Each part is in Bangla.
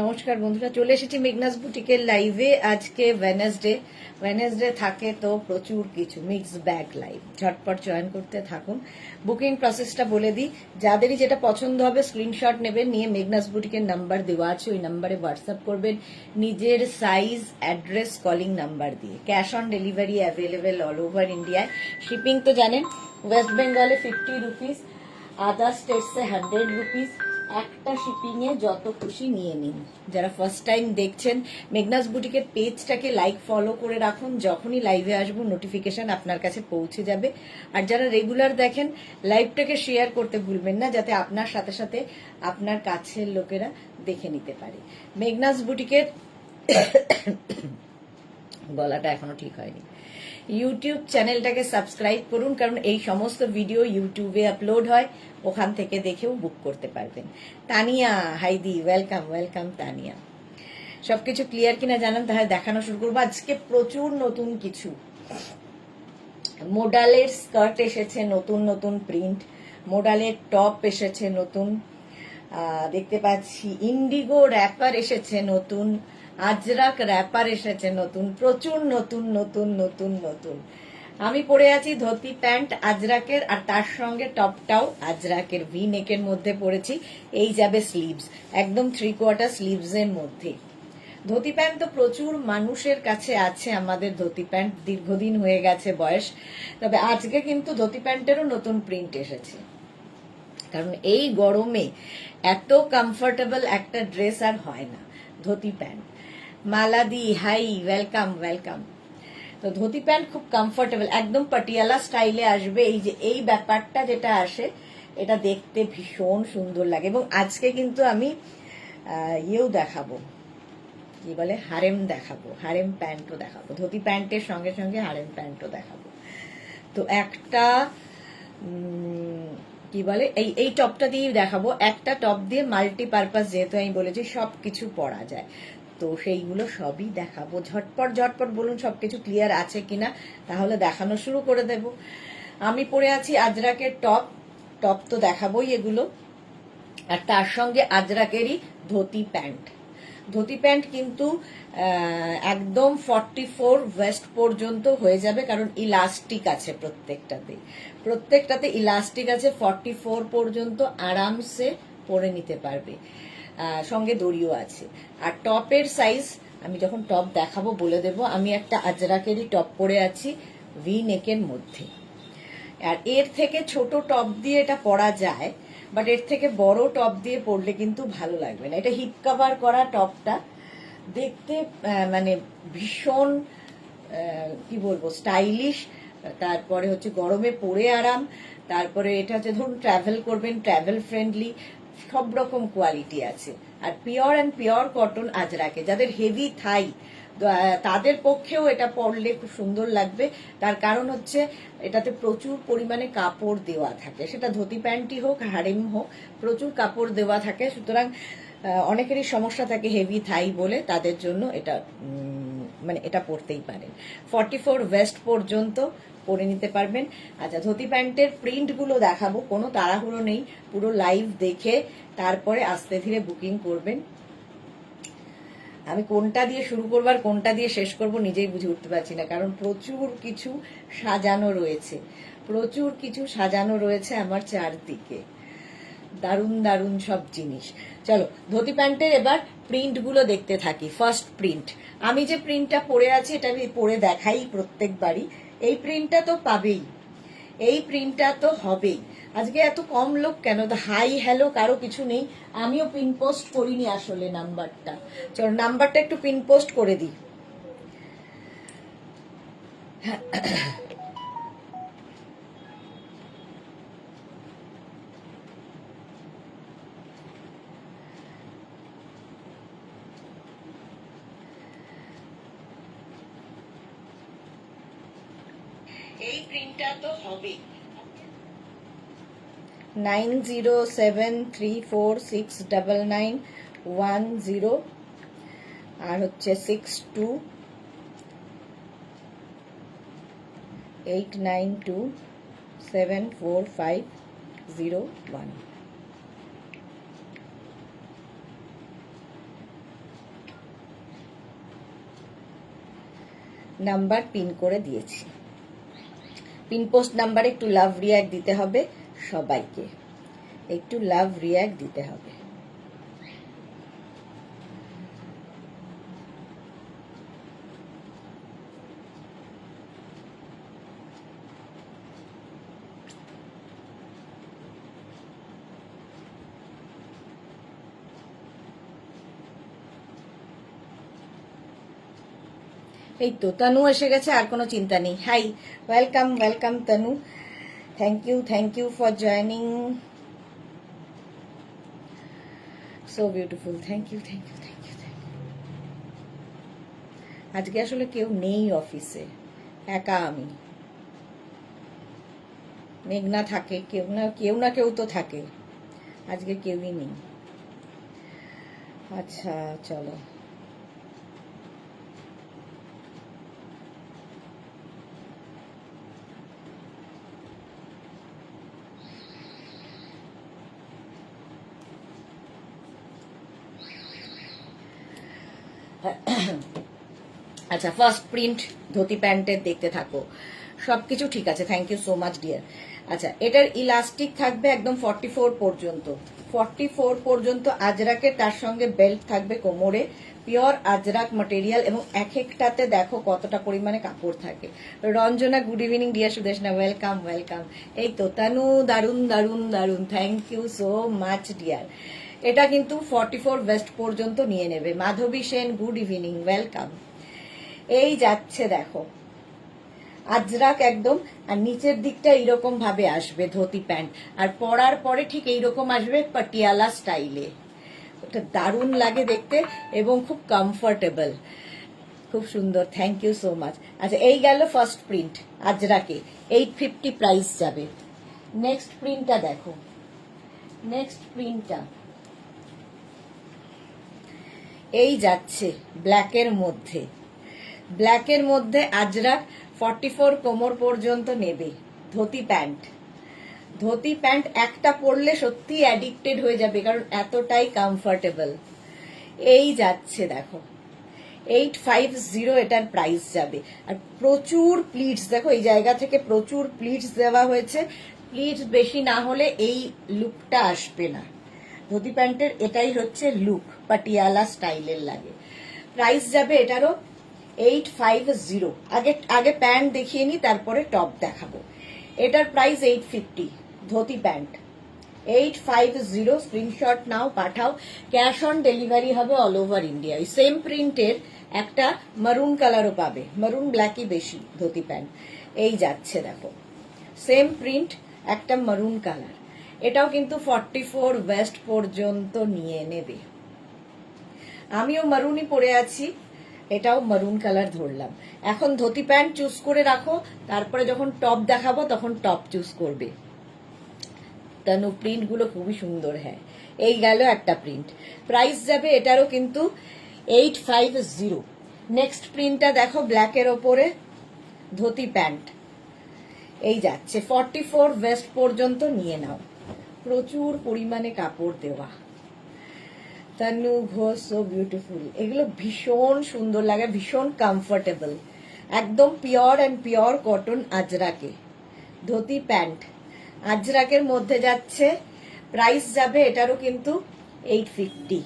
নমস্কার বন্ধুরা, চলে এসেছি মেঘনাস বুটিকের লাইভে। আজকে ওয়েনেসডে থাকে তো প্রচুর কিছু মিক্স ব্যাগ লাইভ। ঝটপট জয়েন করতে থাকুন। বুকিং প্রসেসটা বলে দিই, যাদেরই যেটা পছন্দ হবে স্ক্রিনশট নেবেন, নিয়ে মেঘনাস বুটিকের নাম্বার দেওয়া আছে, ওই নাম্বারে হোয়াটসঅ্যাপ করবেন নিজের সাইজ, অ্যাড্রেস, কলিং নাম্বার দিয়ে। Cash on delivery available all over ইন্ডিয়ায়। শিপিং তো জানেন, ওয়েস্ট বেঙ্গলে 50 রুপিস, আদার স্টেটসে 100 রুপিস। একটা শিপিংয়ে যত খুশি নিয়ে নিন। যারা ফার্স্ট টাইম দেখছেন, মেঘনাস বুটিকের পেজটাকে লাইক ফলো করে রাখুন, যখনই লাইভে আসবো নোটিফিকেশন আপনার কাছে পৌঁছে যাবে। আর যারা রেগুলার দেখেন, লাইভটাকে শেয়ার করতে ভুলবেন না, যাতে আপনার সাথে সাথে আপনার কাছের লোকেরা দেখে নিতে পারে। মেঘনাস বুটিকের গলাটা এখনো ঠিক হয়নি। ইউটিউব চ্যানেলটাকে সাবস্ক্রাইব করুন, কারণ এই সমস্ত ভিডিও ইউটিউবে আপলোড হয়, ওখান থেকে দেখেও বুক করতে পারবেন। তানিয়া হাইদি, ওয়েলকাম ওয়েলকাম তানিয়া। সবকিছু ক্লিয়ার কিনা জানান, তাহলে দেখানো শুরু করবো। আজকে প্রচুর নতুন কিছু মোডালের স্কার্ট এসেছে, নতুন নতুন প্রিন্ট। মোডালের টপ এসেছে নতুন, দেখতে পাচ্ছি। ইন্ডিগো র্যাপার এসেছে নতুন, আজরাক র্যাপার এসেছে নতুন, প্রচুর নতুন নতুন নতুন নতুন। আমি পরে আছি ধুতি প্যান্ট আজরাকের, আর তার সঙ্গে টপটাও আজরাকের, ভি নেকের মধ্যে পরেছি। এই যাবে স্লিভস, একদম 3/4 স্লিভস এর মধ্যে। ধুতি প্যান্ট তো প্রচুর মানুষের কাছে আছে, আমাদের ধুতি প্যান্ট দীর্ঘদিন হয়ে গেছে বয়স। তবে আজকে কিন্তু ধুতি প্যান্টেরও নতুন প্রিন্ট এসেছে, কারণ এই গরমে এত কমফোর্টেবল একটা ড্রেস আর হয় না। ধুতি প্যান্ট মালাদি, হাই, ওয়েলকাম ওয়েলকাম। তো ধুতি প্যান্ট খুব কমফোর্টেবল, একদম পাটিয়ালা স্টাইলে আসবে। এই যে এই ব্যাপারটা যেটা আসে, এটা দেখতে ভীষণ সুন্দর লাগে। এবং আজকে কিন্তু আমি ইয়েও দেখাবো, কি বলে, হারেম দেখাবো, হারেম প্যান্টও দেখাবো। ধুতি প্যান্টের সঙ্গে সঙ্গে হারেম প্যান্টও দেখাবো। তো একটা কি বলে, এই টপটা দিয়ে দেখাবো। একটা টপ দিয়ে মাল্টিপারপাস, যেহেতু আমি বলেছি সবকিছু পরা যায়, তো সেইগুলো সবই দেখাবো। ঝটপট ঝটপট বলুন সবকিছু ক্লিয়ার আছে কিনা, তাহলে দেখানো শুরু করে দেব। আমি পরে আছি আজরাকের টপ তো দেখাবোই এগুলো, আর তার সঙ্গে আজরাকেরই ধুতি প্যান্ট। ধুতি প্যান্ট কিন্তু একদম 44 ওয়েস্ট পর্যন্ত হয়ে যাবে, কারণ ইলাস্টিক আছে প্রত্যেকটাতে ইলাস্টিক আছে। 44 পর্যন্ত আরামসে পরে নিতে পারবে, সঙ্গে দড়িও আছে। আর টপের সাইজ আমি যখন টপ দেখাবো বলে দেব। আমি একটা আজরাকেরই টপ পরে আছি, ভি নেকের মধ্যে। আর এর থেকে ছোট টপ দিয়ে এটা পরা যায়, বাট এর থেকে বড় টপ দিয়ে পরলে কিন্তু ভালো লাগবে না। এটা হিপ কভার করা টপটা দেখতে মানে ভীষণ কি বলবো, স্টাইলিশ। তারপরে হচ্ছে গরমে পরে আরাম। তারপরে এটা হচ্ছে ধরুন ট্রাভেল করবেন, ট্রাভেল ফ্রেন্ডলি, সব রকম কোয়ালিটি আছে। আর পিওর অ্যান্ড পিওর কটন আজরাকে, যাদের হেভি থাই তাদের পক্ষেও এটা পরলে খুব সুন্দর লাগবে। তার কারণ হচ্ছে এটাতে প্রচুর পরিমাণে কাপড় দেওয়া থাকে, সেটা ধুতি প্যান্টই হোক হারেম হোক, প্রচুর কাপড় দেওয়া থাকে। সুতরাং অনেকেরই সমস্যা থাকে হেভি থাই বলে, তাদের জন্য এটা মানে এটা পরতেই পারেন। 44 ওয়েস্ট পর্যন্ত পরে নিতে পারবেন। আচ্ছা, ধুতি প্যান্টের প্রিন্টগুলো দেখাবো, কোনো তাড়াহুড়ো নেই, পুরো লাইভ দেখে তারপরে আস্তে ধীরে বুকিং করবেন। আমি কোনটা দিয়ে শুরু করবো আর কোনটা দিয়ে শেষ করবো নিজেই বুঝে উঠতে পারছি না, কারণ প্রচুর কিছু সাজানো রয়েছে আমার চারদিকে, দারুণ দারুণ সব জিনিস। চলো ধুতি প্যান্টের এবার প্রিন্টগুলো দেখতে থাকি। ফার্স্ট প্রিন্ট, আমি যে প্রিন্টটা পরে আছি এটা আমি পরে দেখাই প্রত্যেকবারই। এই প্রিন্টটা তো পাবেই, এই প্রিন্টটা তো হবেই। আজকে এত কম লোক কেন? তো হাই হ্যালো কারো কিছু নেই। আমিও পিন পোস্ট করিনি আসলে নাম্বারটা। চলো নাম্বারটা একটু পিন পোস্ট করে দিই। এই প্রিন্টটা তো হবে। 9073469910, আর হচ্ছে 6289274501। নাম্বার পিন করে দিয়েছি। পিন পোস্ট নাম্বারে একটু লাভ রিয়াক্ট দিতে হবে, সবাইকে একটু লাভ রিয়াক্ট দিতে হবে। এই তো তনু এসে গেছে, আর কোনো চিন্তা নেই। Hi, welcome welcome Tanu, thank you for joining, so beautiful, thank you. আজকে আসলে কেউ নেই অফিসে, একা আমি। মেঘনা থাকে, কেউ না কেউ তো থাকে, আজকে কেউই নেই। আচ্ছা চলো, আচ্ছা ফার্স্ট প্রিন্ট ধুতি প্যান্টের দেখতে থাকো, সবকিছু ঠিক আছে, thank you so much dear. আচ্ছা, এটার ইলাস্টিক থাকবে একদম 44 পর্যন্ত, 44 পর্যন্ত আজরাকের, তার সঙ্গে বেল্ট থাকবে কোমরে, পিওর আজরাক ম্যাটেরিয়াল, এবং এক একটাতে দেখো কতটা পরিমাণে কাপড় থাকে। Ranjana good evening dear, Sudeshna welcome. এই তো তানু, দারুন, thank you so much dear. এটা কিন্তু 44 ওয়েস্ট পর্যন্ত নিয়ে নেবে। Madhabi Sen good evening, welcome. এই যাচ্ছে দেখো আজরাক একদম, আর নিচের দিকটা এইরকম ভাবে আসবে ধুতি প্যান্ট, আর পরার পরে ঠিক এইরকম আসবে পাটিয়ালা স্টাইলে। ওটা দারুণ লাগে দেখতে এবং খুব কমফোর্টেবল, খুব সুন্দর, থ্যাংক ইউ সো মাচ। আচ্ছা, এই গেল ফার্স্ট প্রিন্ট আজরাকে, 850 প্রাইস যাবে। নেক্সট প্রিন্টটা দেখো, নেক্সট প্রিন্টটা এই যাচ্ছে ব্ল্যাকের মধ্যে আজরাক 44 কোমর পর্যন্ত নেবে। ধুতি প্যান্ট একটা পরলে সত্যি অ্যাডিক্টেড হয়ে যাবে, কারণ এতটাই কমফোর্টেবল। এই যাচ্ছে দেখো 850 এটার প্রাইস যাবে। আর প্রচুর প্লিটস দেখো, এই জায়গা থেকে প্রচুর প্লিটস দেওয়া হয়েছে। প্লিটস বেশি না হলে এই লুকটা আসবে না। ধুতি প্যান্টের এটাই হচ্ছে লুক, পাটিয়ালা স্টাইলের লাগে। প্রাইস যাবে এটারও 850। আগে প্যান্ট দেখিয়ে নি, তারপরে টপ দেখাবো। এটার প্রাইস 850, ধুতি প্যান্ট 850। স্ক্রিনশট নাও, পাঠাও, ক্যাশ অন ডেলিভারি হবে অল ওভার ইন্ডিয়া। সেম প্রিন্টের একটা মারুন কালারও পাবে, মারুন ব্ল্যাকই বেশি ধুতি প্যান্ট। এই যাচ্ছে দেখো, সেম প্রিন্ট একটা মারুন কালার, এটাও কিন্তু 44 ওয়েস্ট পর্যন্ত নিয়ে নেবে। আমিও মারুনই পরে আছি, এটাও মারুন কালার ধরলাম। এখন ধুতি প্যান্ট চুজ করে রাখো, তারপরে যখন টপ দেখাবো তখন টপ চুজ করবে। তানু প্রিন্ট গুলো খুবই সুন্দর, হ্যাঁ। এই গেল একটা প্রিন্ট, প্রাইস যাবে এটারও কিন্তু 850। নেক্সট প্রিন্টটা দেখো, ব্ল্যাকের ওপরে ধুতি প্যান্ট, এই যাচ্ছে 44 ওয়েস্ট পর্যন্ত নিয়ে নাও, প্রচুর পরিমাণে কাপড় দেওয়া। Tanu Ghosh, so beautiful. এগুলো ভীষণ সুন্দর লাগে, ভীষণ কমফোর্টেবল, একদম পিওর কটন আজরাকে ধুতি প্যান্ট, আজরাকের মধ্যে যাচ্ছে। প্রাইস যাবে এটারও কিন্তু 850।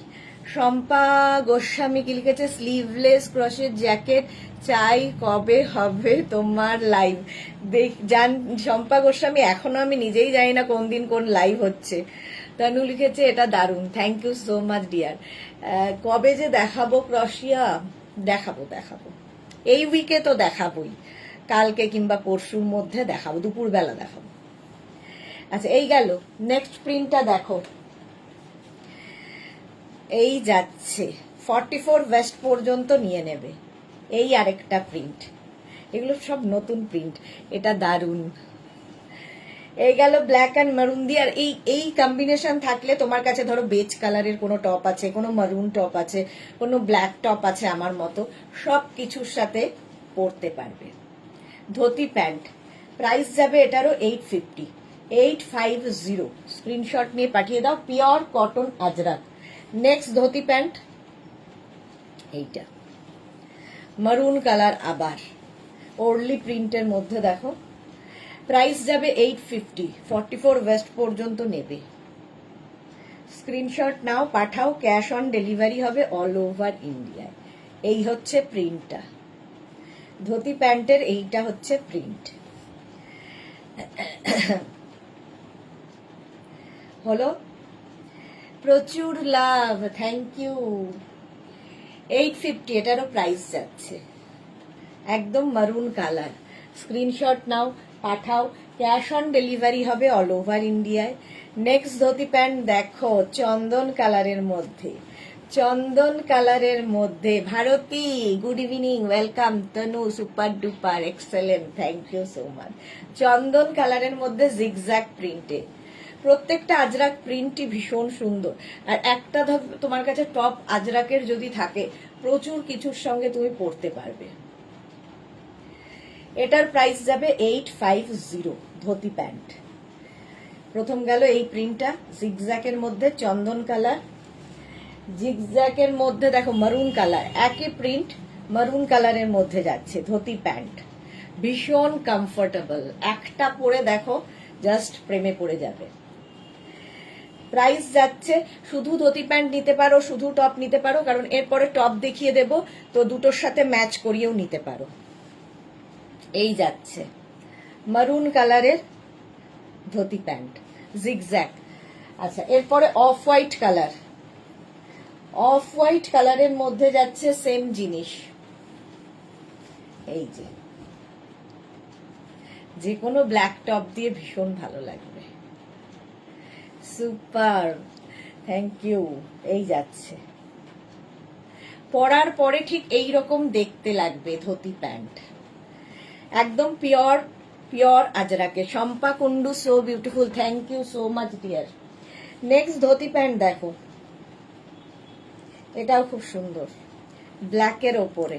শম্পা গোস্বামী কি লিখেছে, স্লিভলেস ক্রসের জ্যাকেট চাই, কবে হবে তোমার লাইভ? শম্পা গোস্বামী, এখনো আমি নিজেই জানি না কোন দিন কোন লাইভ হচ্ছে। তানু লিখেছে এটা দারুণ, thank you so much dear. কবে যে দেখাবো ক্রসিয়া, দেখাবো এই উইকে তো দেখাবোই, কালকে কিংবা পরশুর মধ্যে দেখাবো, দুপুরবেলা দেখাবো। আচ্ছা, এই গেল নেক্সট প্রিন্টটা দেখো, এই যাচ্ছে 44 ওয়েস্ট পর্যন্ত নিয়ে নেবে। এই আরেকটা প্রিন্ট, এগুলো সব নতুন প্রিন্ট, এটা দারুণ। এই গেল ব্ল্যাক অ্যান্ড মারুন দিয়ে। আর এই কম্বিনেশন থাকলে তোমার কাছে ধরো বেজ কালারের কোনো টপ আছে, কোনো মারুন টপ আছে, কোনো ব্ল্যাক টপ আছে আমার মতো, সব কিছুর সাথে পরতে পারবে। ধুতি প্যান্ট, প্রাইস যাবে এটারও 850। স্ক্রিনশট নিয়ে পাঠিয়ে দাও, pure cotton Ajrak. Next dhoti pant, এইটা মারুন কালার, আবার ওরলি প্রিন্টের মধ্যে দেখো, প্রাইস যাবে 850, 44 ওয়েস্ট পর্যন্ত নেবে। স্ক্রিনশট নাও, পাঠাও, ক্যাশ অন ডেলিভারি হবে অল ওভার ইন্ডিয়ায়। এই হচ্ছে প্রিন্টটা, ধুতি প্যান্টের এইটা হচ্ছে প্রিন্ট। হলো, প্রচুর লাভ, থ্যাংক ইউ। 850 এটারও প্রাইস যাচ্ছে, একদম মারুন কালার। স্ক্রিনশট নাও, পাঠাও, ক্যাশ অন ডেলিভারি হবে অল ওভার ইন্ডিয়ায়। নেক্সট ধুতি প্যান্ট দেখো, চন্দন কালারের মধ্যে, চন্দন কালারের মধ্যে। Bharati, good evening, welcome. Tanu, super duper, excellent, thank you so much. চন্দন কালারের মধ্যে জিগজ্যাগ প্রিন্টে, প্রত্যেকটা আজরাক প্রিন্টই ভীষণ সুন্দর। আর একটা তোমার কাছে টপ আজরাকের যদি থাকে, প্রচুর কিছুর সঙ্গে তুমি পরতে পারবে। এটার প্রাইস যাবে 850, ধুতি প্যান্ট। প্রথম গেল এই প্রিন্টটা, জিগজ্যাকের মধ্যে চন্দন কালার, জিগজ্যাকের মধ্যে দেখো মারুন কালার, একই প্রিন্ট মারুন কালারের মধ্যে যাচ্ছে ধুতি প্যান্ট, ভীষণ কমফোর্টেবল। একটা পরে দেখো, জাস্ট প্রেমে পড়ে যাবে। প্রাইস যাচ্ছে, শুধু ধুতি প্যান্ট নিতে পারো, শুধু টপ নিতে পারো, কারণ এরপরে টপ দেখিয়ে দেব, তো দুটোর সাথে ম্যাচ করিয়েও নিতে পারো। এই যাচ্ছে মারুন কালারের ধুতি প্যান্ট, জিগজ্যাগ। আচ্ছা, এরপরে off white colour, off white কালারের মধ্যে যাচ্ছে সেম জিনিস। এই যে কোনো ব্ল্যাক টপ দিয়ে ভীষণ ভালো লাগবে। Super, thank you. এই যাচ্ছে, পরার পরে ঠিক এই রকম দেখতে লাগবে ধুতি প্যান্ট, একদম পিওর পিওর আজরাকে। Shampa Kundu, so beautiful, thank you so much dear. Next dhoti pant দেখো, এটাও খুব সুন্দর, ব্ল্যাকের ওপরে।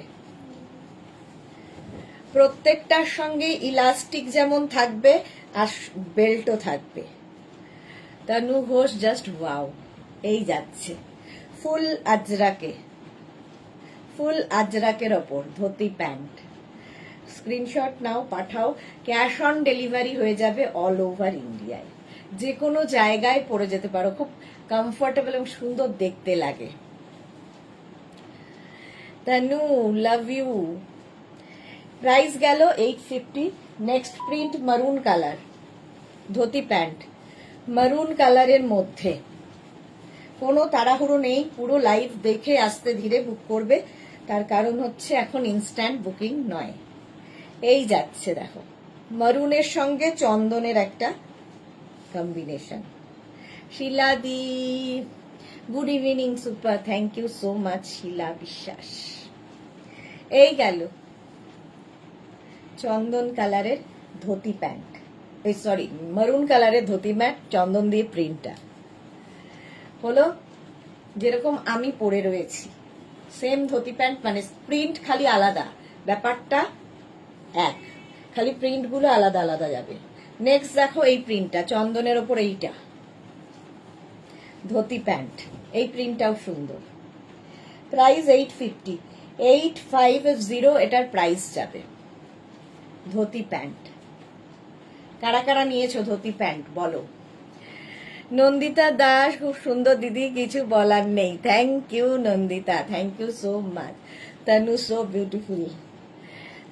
প্রত্যেকটার সঙ্গে ইলাস্টিক যেমন থাকবে আর বেল্টও থাকবে। তনু ঘোষ, জাস্ট ওয়াও। এই যাচ্ছে ফুল আজরাকে, ফুল আজরাকের ওপর ধুতি প্যান্ট। স্ক্রিনশট নাও, পাঠাও, ক্যাশ অন ডেলিভারি হয়ে যাবে অল ওভার ইন্ডিয়ায়। যে কোনো জায়গায় পরে যেতে পারো, খুব কমফোর্টেবল এবং সুন্দর দেখতে লাগে। তনু, লাভ ইউ। প্রাইস গেল 850। Next print maroon colour, dhoti pant মারুন কালারের মধ্যে। কোনো তাড়াহুড়ো নেই, পুরো লাইভ দেখে আস্তে ধীরে বুক করবে, তার কারণ হচ্ছে এখন ইনস্ট্যান্ট বুকিং নয়। এই যাচ্ছে দেখো, মারুনের সঙ্গে চন্দনের একটা কম্বিনেশন। শিলাদি, good evening, super, thank you so much Shila Biswas. এই গেল চন্দন কালারের ধুতি প্যান্ট, সরি মারুন কালারের ধুতি প্যান্ট, চন্দন দিয়ে প্রিন্টটা হলো। যেরকম আমি পরে রয়েছি সেম ধুতি প্যান্ট, মানে প্রিন্ট খালি আলাদা, ব্যাপারটা এক, খালি প্রিন্ট গুলো আলাদা আলাদা যাবে। নেক্সট দেখো এই প্রিন্টটা, চন্দনের ওপর এইটা ধুতি প্যান্ট, এই প্রিন্টটাও সুন্দর। প্রাইস 850, 850 এটার প্রাইস যাবে। ধুতি প্যান্ট কারা কারা নিয়েছো ধুতি প্যান্ট বলো। নন্দিতা দাস, খুব সুন্দর দিদি, কিছু বলার নেই। Thank you Nandita, thank you so much. Tanu, so beautiful.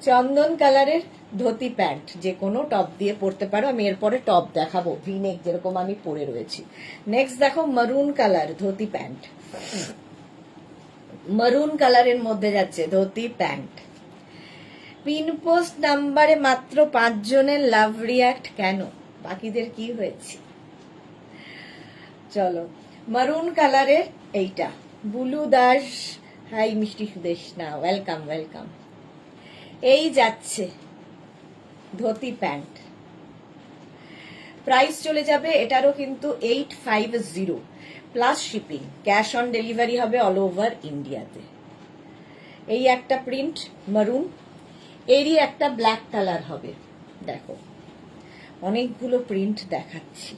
চন্দন কালারের ধুতি প্যান্ট যে কোনো টপ দিয়ে পরতে পারো, আমি এরপরে টপ দেখাবো ভিনেক যেরকম আমি পরে রয়েছি। নেক্সট দেখো মারুন কালার ধুতি প্যান্ট, মারুন কালারের মধ্যে যাচ্ছে ধুতি প্যান্ট। পিন পোস্ট নাম্বারে মাত্র 5 জনের লাভ রিয়াক্ট, কেন বাকিদের কি হয়েছে? চলো, মারুন কালারের এইটা। বুলু দাস, হাই মিষ্টি সুদেশনা, ওয়েলকাম ওয়েলকাম। এই যাচ্ছে ধুতি প্যান্ট, প্রাইস চলে যাবে এটারও কিন্তু 850 plus shipping, cash on delivery হবে অল ওভার ইন্ডিয়াতে। এই একটা প্রিন্ট মারুন, এরই একটা ব্ল্যাক কালার হবে। দেখো অনেকগুলো প্রিন্ট দেখাচ্ছি।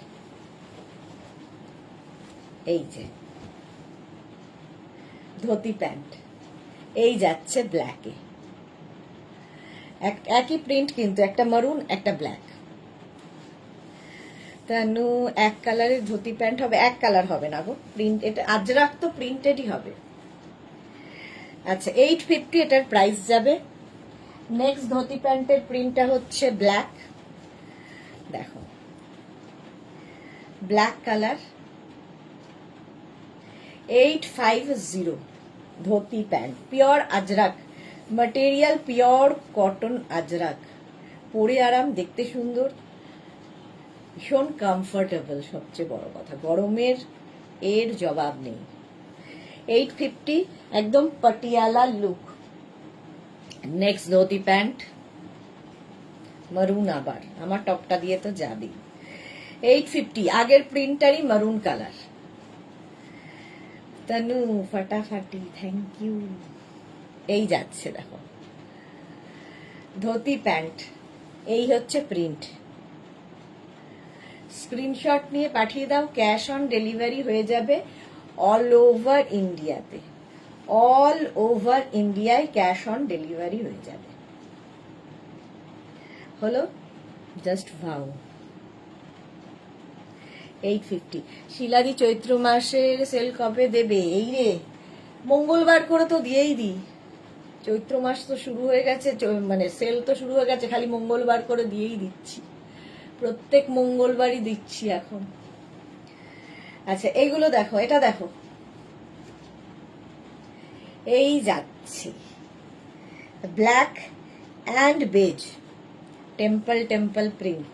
এই যে ধুতি প্যান্ট, এই যাচ্ছে ব্ল্যাকে। একই প্রিন্ট কিন্তু একটা মারুন একটা ব্ল্যাক। তানু এক কালারের ধুতি প্যান্ট হবে, এক কালার হবে না গো, প্রিন্ট এটা আজরাক তো প্রিন্টেডই হবে। আচ্ছা 850 এটার প্রাইস যাবে। নেক্সট ধুতি প্যান্টের প্রিন্টটা হচ্ছে ব্ল্যাক, দেখো black colour, 850 dhoti pant, pure Ajrak material, pure cotton Ajrak, পরে আরাম, দেখতে সুন্দর, ভীষণ কমফোর্টেবল, সবচেয়ে বড় কথা গরমের এর জবাব নেই। 850 একদম Patiala look. Next dhoti pant মারুন, আবার আমার টপটা দিয়ে তো যাবে। 850 আগের প্রিন্টারই মারুন কালার। তানু ফাটাফাটি, থ্যাংক ইউ। এই যাচ্ছে দেখো ধুতি প্যান্ট, এই হচ্ছে প্রিন্ট। স্ক্রিনশট নিয়ে পাঠিয়ে দাও, ক্যাশ অন ডেলিভারি হয়ে যাবে অল ওভার ইন্ডিয়াতে, অল ওভার ইন্ডিয়ায় ক্যাশ অন ডেলিভারি হয়ে যাবে। হলো জাস্ট ভাও। 850। শিলাদি চৈত্র মাসের সেল কবে দেবে? এই রে মঙ্গলবার করে তো দিয়েই দিই, চৈত্র মাস তো শুরু হয়ে গেছে, মানে সেল তো শুরু হয়ে গেছে, খালি মঙ্গলবার করে দিয়েই দিচ্ছি, প্রত্যেক মঙ্গলবারই দিচ্ছি এখন। আচ্ছা এইগুলো দেখো, এটা দেখো, এই যাচ্ছে black and beige temple temple print,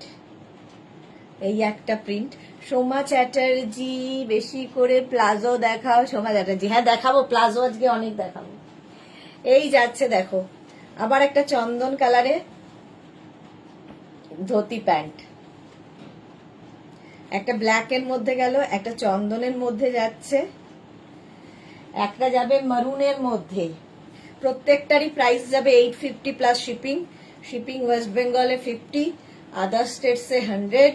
এই একটা প্রিন্ট। সোমা চ্যাটার্জি বেশি করে প্লাজো দেখাও। সোমা চ্যাটার্জি হ্যাঁ দেখাবো, প্লাজো আজকে অনেক দেখাবো। এই যাচ্ছে দেখো আবার একটা চন্দন কালারে ধুতি প্যান্ট, একটা ব্ল্যাক এর মধ্যে গেল, একটা চন্দনের মধ্যে যাচ্ছে, একটা যাবে মারুনের মধ্যে। প্রত্যেকটারই প্রাইস যাবে 850 প্লাস শিপিং। শিপিং ওয়েস্ট বেঙ্গলে 50, আদার স্টেটসে 100।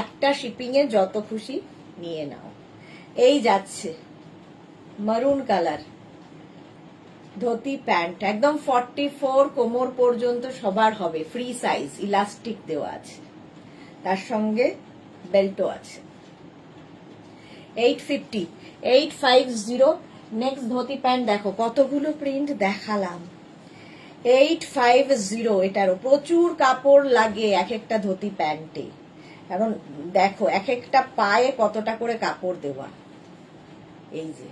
একটা শিপিং এ যত খুশি নিয়ে নাও। এই যাচ্ছে মারুন কালার ধুতি প্যান্ট, একদম 44 কোমর পর্যন্ত সবার হবে, ফ্রি সাইজ, ইলাস্টিক দেওয়া আছে, তার সঙ্গে বেল্টও আছে। 850, 850। নেক্সট ধুতি প্যান্ট দেখো, কতগুলো প্রিন্ট দেখালাম। 850, এটারও প্রচুর কাপড় লাগে এক একটা ধুতি প্যান্টে, কারণ দেখো এক একটা পায়ে কতটা করে কাপড় দেওয়া। এই যে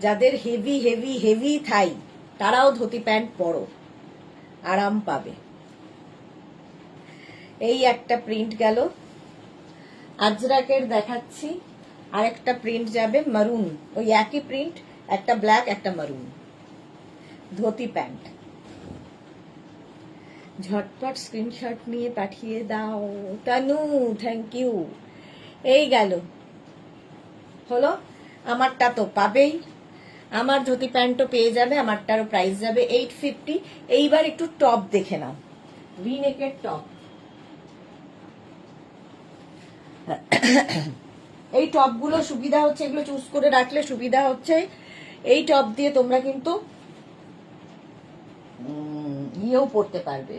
যাদের হেভি হেভি হেভি থাই তারাও ধুতি প্যান্ট পরো, আরাম পাবে। এই একটা প্রিন্ট গেল, আজরাকের দেখাচ্ছি, আরেকটা প্রিন্ট যাবে মারুন, ওই একই প্রিন্ট, একটা ব্ল্যাক একটা মারুন ধুতি প্যান্ট। ঝটপট স্ক্রিনশট নিয়ে পাঠিয়ে দাও। Tanu thank you. এই গেল, হলো আমারটা তো পাবেই, আমার ধুতি প্যান্টও পেয়ে যাবে, আমারটারও প্রাইস যাবে 850। এইবার একটু টপ দেখে নাও, ভি নেকের টপ। এই টপগুলো সুবিধা হচ্ছে, এগুলো চুজ করে রাখলে সুবিধা হচ্ছে, এই টপ দিয়ে তোমরা কিন্তু ইয়েও পরতে পারবে,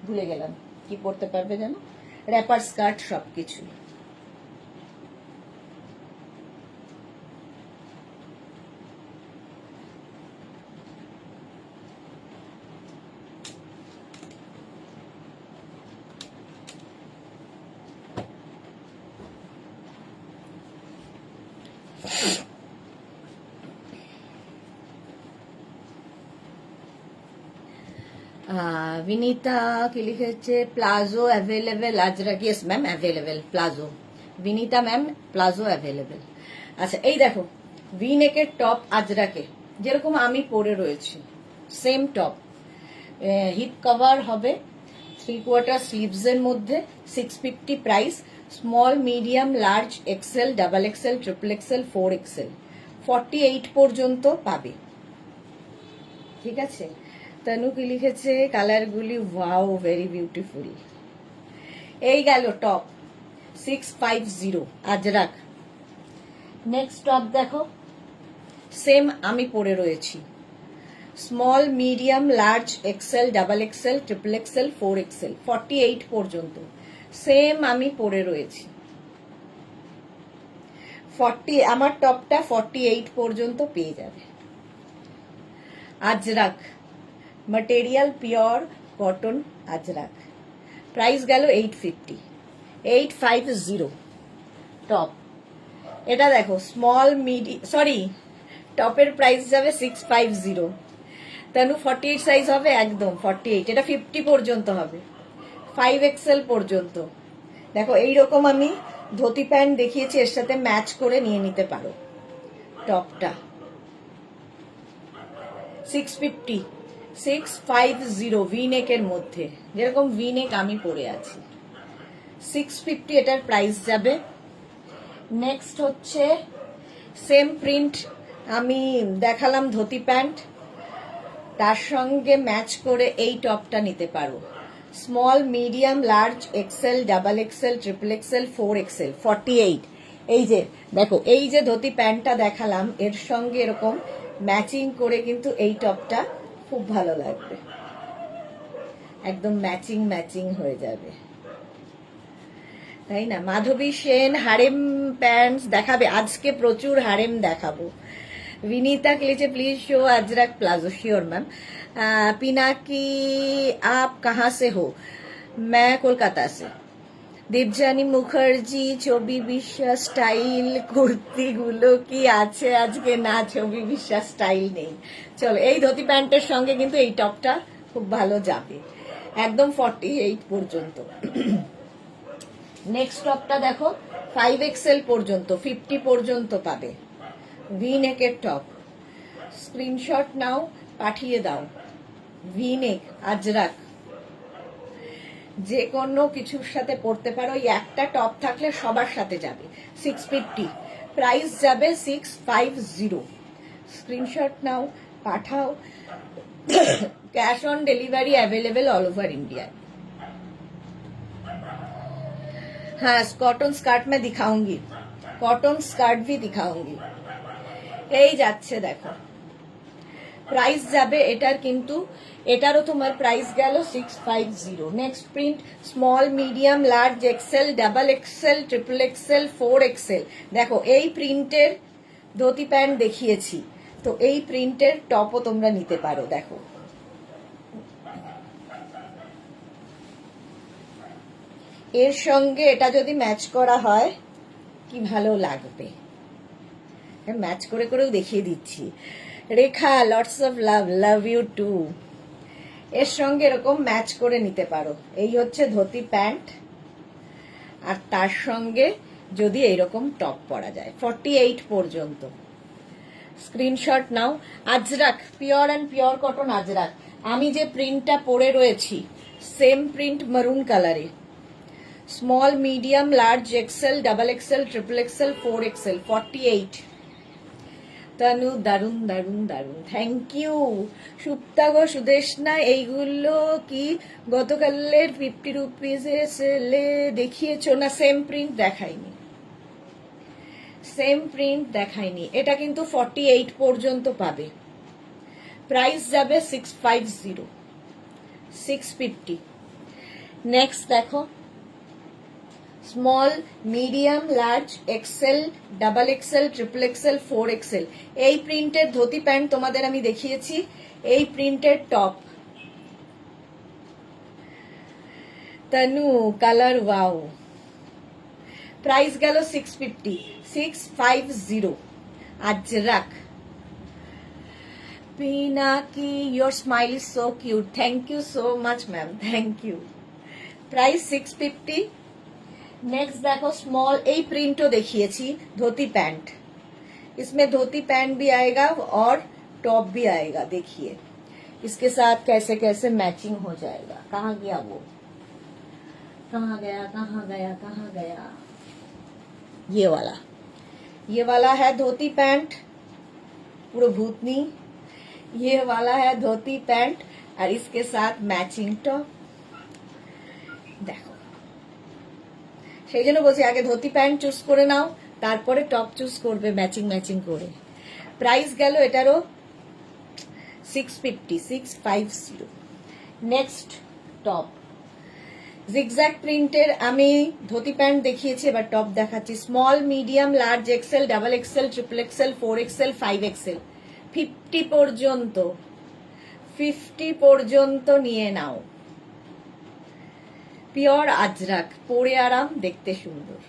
ভুলে গেলাম কি পরতে পারবে যেন, র্যাপার স্কার্ট সবকিছু। विनीता की लिखे palazzo available Ajrak, yes ma'am available palazzo. Vinita ma'am palazzo available. আচ্ছা এই দেখো ভি নেকের টপ আজরাকে, যেরকম আমি পরে রয়েছি সেম টপ, হিপ কভার হবে, 3/4 স্লিভস এর মধ্যে, 650 price. Small medium large XL double XL triple XL 4XL 48 পর্যন্ত পাবে, ঠিক আছে। তনু কি লিখেছে, কালারগুলি ওয়াও ভেরি বিউটিফুল। এই গেল টপ 650 আজরাক। নেক্সট টপ দেখো, সেম আমি পরে রয়েছি, small medium large XL double XL triple XL 4XL 48 পর্যন্ত সেম আমি পরে রয়েছি। 40 আমার টপটা 48 পর্যন্ত পেয়ে যাবে। Ajrak material pure cotton Ajrak, price গেল 850 850 টপ। এটা দেখো স্মল সরি টপের প্রাইস যাবে 650। তানু 48 সাইজ হবে একদম 48, এটা 50 পর্যন্ত হবে 5XL পর্যন্ত। দেখো এইরকম আমি ধুতি প্যান্ট দেখিয়েছি, এর সাথে ম্যাচ করে নিয়ে নিতে পারো। টপটা 650 650 ভিনেকের মধ্যে, যেরকম ভিনেক আমি পরে আছি 650 এটার প্রাইস যাবে। নেক্সট হচ্ছে সেম প্রিন্ট আমি দেখালাম ধুতি প্যান্ট, তার সঙ্গে ম্যাচ করে এই টপটা নিতে পারো। Small medium large XL double XL triple XL 4XL 48। এই যে দেখো এই যে ধুতি প্যান্টটা দেখালাম, এর সঙ্গে এরকম ম্যাচিং করে কিন্তু এই টপটা খুব ভালো লাগবে, একদম ম্যাচিং ম্যাচিং হয়ে যাবে, তাই না? মাধবী সেন হারেম প্যান্টস দেখাবে আজকে, প্রচুর হারেম দেখাবো। विनीता के लिए please show Ajrak palazzo. Sure ma'am. Pinaki आप कहाँ से हो? मैं कोलकाता से। দেবযানী মুখার্জি ছবি বিশ্বাস স্টাইল কুর্তিগুলো কি আছে আজকে? না, ছবি বিশ্বাস স্টাইল নেই। চলো এই ধুতি প্যান্টের সঙ্গে কিন্তু এই টপটা খুব ভালো যাবে, একদম 48 পর্যন্ত। নেক্সট টপটা দেখো 5XL পর্যন্ত 50 পর্যন্ত পাবে, ভি নেকের টপ। স্ক্রিনশট নাও, পাঠিয়ে দাও। ভি নেক আজরাক, যে কোনো কিছুর সাথে পরতে পারো, এই একটা টপ থাকলে সবার সাথে যাবে। 650 প্রাইস যাবে 650। স্ক্রিনশট নাও, পাঠাও। Cash on delivery available all over India. हाँ, कॉटन स्कार्ट में दिखाऊंगी, कॉटन स्कार्ट भी दिखाऊंगी। এই যাচ্ছে দেখো, প্রাইস যাবে এটার, কিন্তু এটারও তোমার প্রাইস গেল 650। Next print small medium large XL double XL triple XL 4XL। দেখো এই প্রিন্টের ধুতি প্যান্ট দেখিয়েছি, তো এই প্রিন্টের টপও তোমরা নিতে পারো। দেখো এর সঙ্গে এটা যদি ম্যাচ করা হয় কি ভালো লাগবে, ম্যাচ করে করেও দেখিয়ে দিচ্ছি। Rekha lots of love, love you too. এর সঙ্গে এরকম ম্যাচ করে নিতে পারো। এই হচ্ছে ধুতি প্যান্ট, আর তার সঙ্গে যদি এইরকম টপ পরা যায় 48 পর্যন্ত। Screenshot now. Ajrak pure and pure cotton Ajrak, আমি যে প্রিন্টটা পরে রয়েছি সেম প্রিন্ট মারুন কালারে। Small medium large XL double XL triple XL 4XL 48। Tanu দারুন দারুন দারুন, থ্যাংক ইউ। সুপ্তা গো সুদেশনা, এইগুলো কি গতকালের 50 রুপিজে সেলে দেখিয়েছো? না, সেম প্রিন্ট দেখাইনি, সেম প্রিন্ট দেখাইনি। এটা কিন্তু 48 পর্যন্ত পাবে, প্রাইস যাবে 650 650। নেক্সট দেখো small medium large XL double XL triple XL 4XL। এই প্রিন্টের ধুতি প্যান্ট তোমাদের আমি দেখিয়েছি, এই প্রিন্টের টপ। তনু কালার ওয়াও, প্রাইস গেল 650 Ajrak. Pinaki your smile is so cute, thank you so much ma'am, thank you. Price 650। Next देखो स्मॉल, এই প্রিন্টও দেখিয়েছি ধুতি প্যান্ট, इसमें धोती पैंट भी आएगा और टॉप भी आएगा। देखिए इसके साथ कैसे कैसे मैचिंग हो जाएगा। कहाँ गया वो, कहाँ गया कहाँ गया कहाँ गया? ये वाला है धोती पैंट पूरा भूतनी, ये वाला है धोती पैंट और इसके साथ मैचिंग टॉप। देखो সেই জন্য বলছি আগে ধুতি প্যান্ট চুজ করে নাও, তারপরে টপ চুজ করবে ম্যাচিং ম্যাচিং করে। প্রাইস গেল এটারও 650, 650। নেক্সট টপ, জিগজ্যাগ প্রিন্টের আমি ধুতি প্যান্ট দেখিয়েছি, এবার টপ দেখাচ্ছি। Small, medium, large, XL, double XL, triple XL, 4XL, 5XL, 50 পর্যন্ত, 50 পর্যন্ত নিয়ে নাও। পিওর আজরাক, পরে আরাম, দেখতে সুন্দর।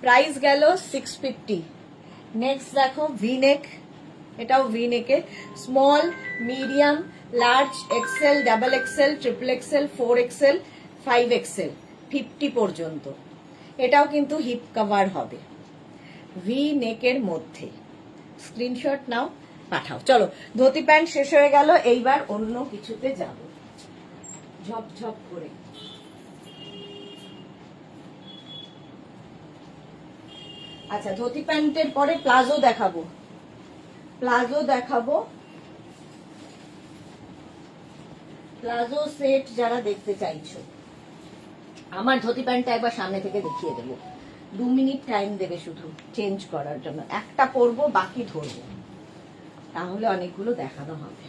প্রাইস গেল 650। নেক্সট দেখো ভিনেক, এটাও ভিনেকে, small, medium, large, XL, double XL, triple XL, 4XL, 5XL, 50 পর্যন্ত। এটাও কিন্তু হিপ কভার হবে, ভি নেকের মধ্যে। স্ক্রিনশট নাও, পাঠাও। চলো, ধুতি প্যান্ট শেষ হয়ে গেল, এইবার অন্য কিছুতে যাব ঝপঝপ করে। আচ্ছা, ধুতি প্যান্টের পরে প্লাজো দেখাবো, প্লাজো দেখাবো। প্লাজো সেট যারা দেখতে চাইছো, আমার ধুতি প্যান্টটা একবার সামনে থেকে দেখিয়ে দেবো। 2 মিনিট টাইম দেবে শুধু চেঞ্জ করার জন্য। একটা পরবো, বাকি ধরবো, তাহলে অনেকগুলো দেখানো হবে।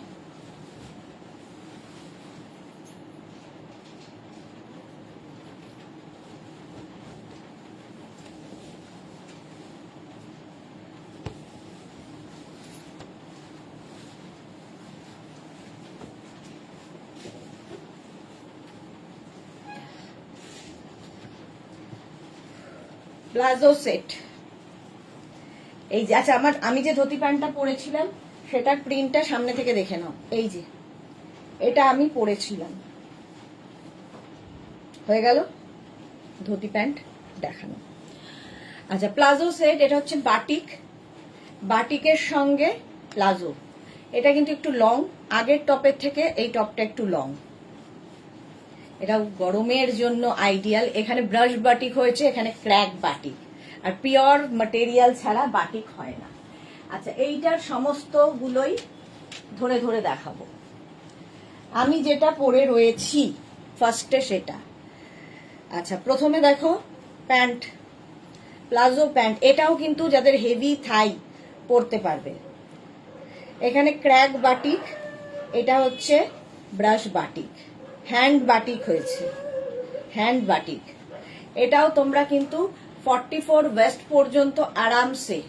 প্লাজো সেট, এই যে, আচ্ছা আমি যে ধুতি প্যান্টটা পরেছিলাম সেটার প্রিন্টটা সামনে থেকে দেখে নাও। এই যে এটা আমি পরেছিলাম, হয়ে গেল ধুতি প্যান্ট দেখানো। আচ্ছা, প্লাজো সেট, এটা হচ্ছে বাটিক, বাটিকের সঙ্গে প্লাজো। এটা কিন্তু একটু লং, আগের টপের থেকে এই টপটা একটু লং। এটা গরমের জন্য আইডিয়াল। এখানে ব্রাশ বাটিক হয়েছে, এখানে ক্র্যাক বাটিক, আর পিওর ম্যাটেরিয়াল ছাড়া বাটিক হয় না। আচ্ছা, এইটার সমস্ত গুলোই ধরে ধরে দেখাবো। আমি যেটা পরে রয়েছি ফার্স্টে সেটা। আচ্ছা, প্রথমে দেখো প্যান্ট, প্লাজো প্যান্ট, এটাও কিন্তু যাদের হেভি থাই পরতে পারবে। এখানে ক্র্যাক বাটিক, এটা হচ্ছে ব্রাশ বাটিক, হ্যান্ড বাটিক হয়েছে, হ্যান্ড বাটিক। এটাও তোমরা কিন্তু 44 ওয়েস্ট পর্যন্ত আরামসে,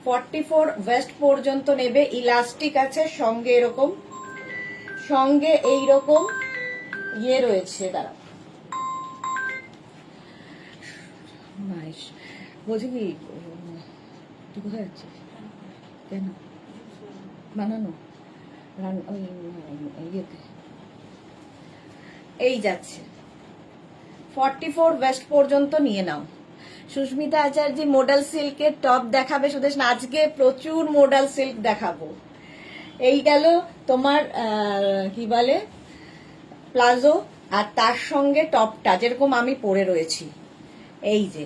44 ওয়েস্ট পর্যন্ত নেবে। ইলাস্টিক আছে সঙ্গে, এরকম সঙ্গে এইরকম ইয়ে রয়েছে। দাঁড়া, বলছি কি, তুই কোথায় যাচ্ছিস? কেন বানানো ওই ইয়েতে, এই যাচ্ছে 44 ওয়েস্ট পর্যন্ত নিয়ে নাও। সুস্মিতা আচার্য মডেল সিল্কের টপ দেখাবে সুদেশ না, আজকে প্রচুর মডেল সিল্ক দেখাবো। এই গেল তোমার কি বলে প্লাজো, আর তার সঙ্গে টপটা যেরকম আমি পরে রয়েছি। এই যে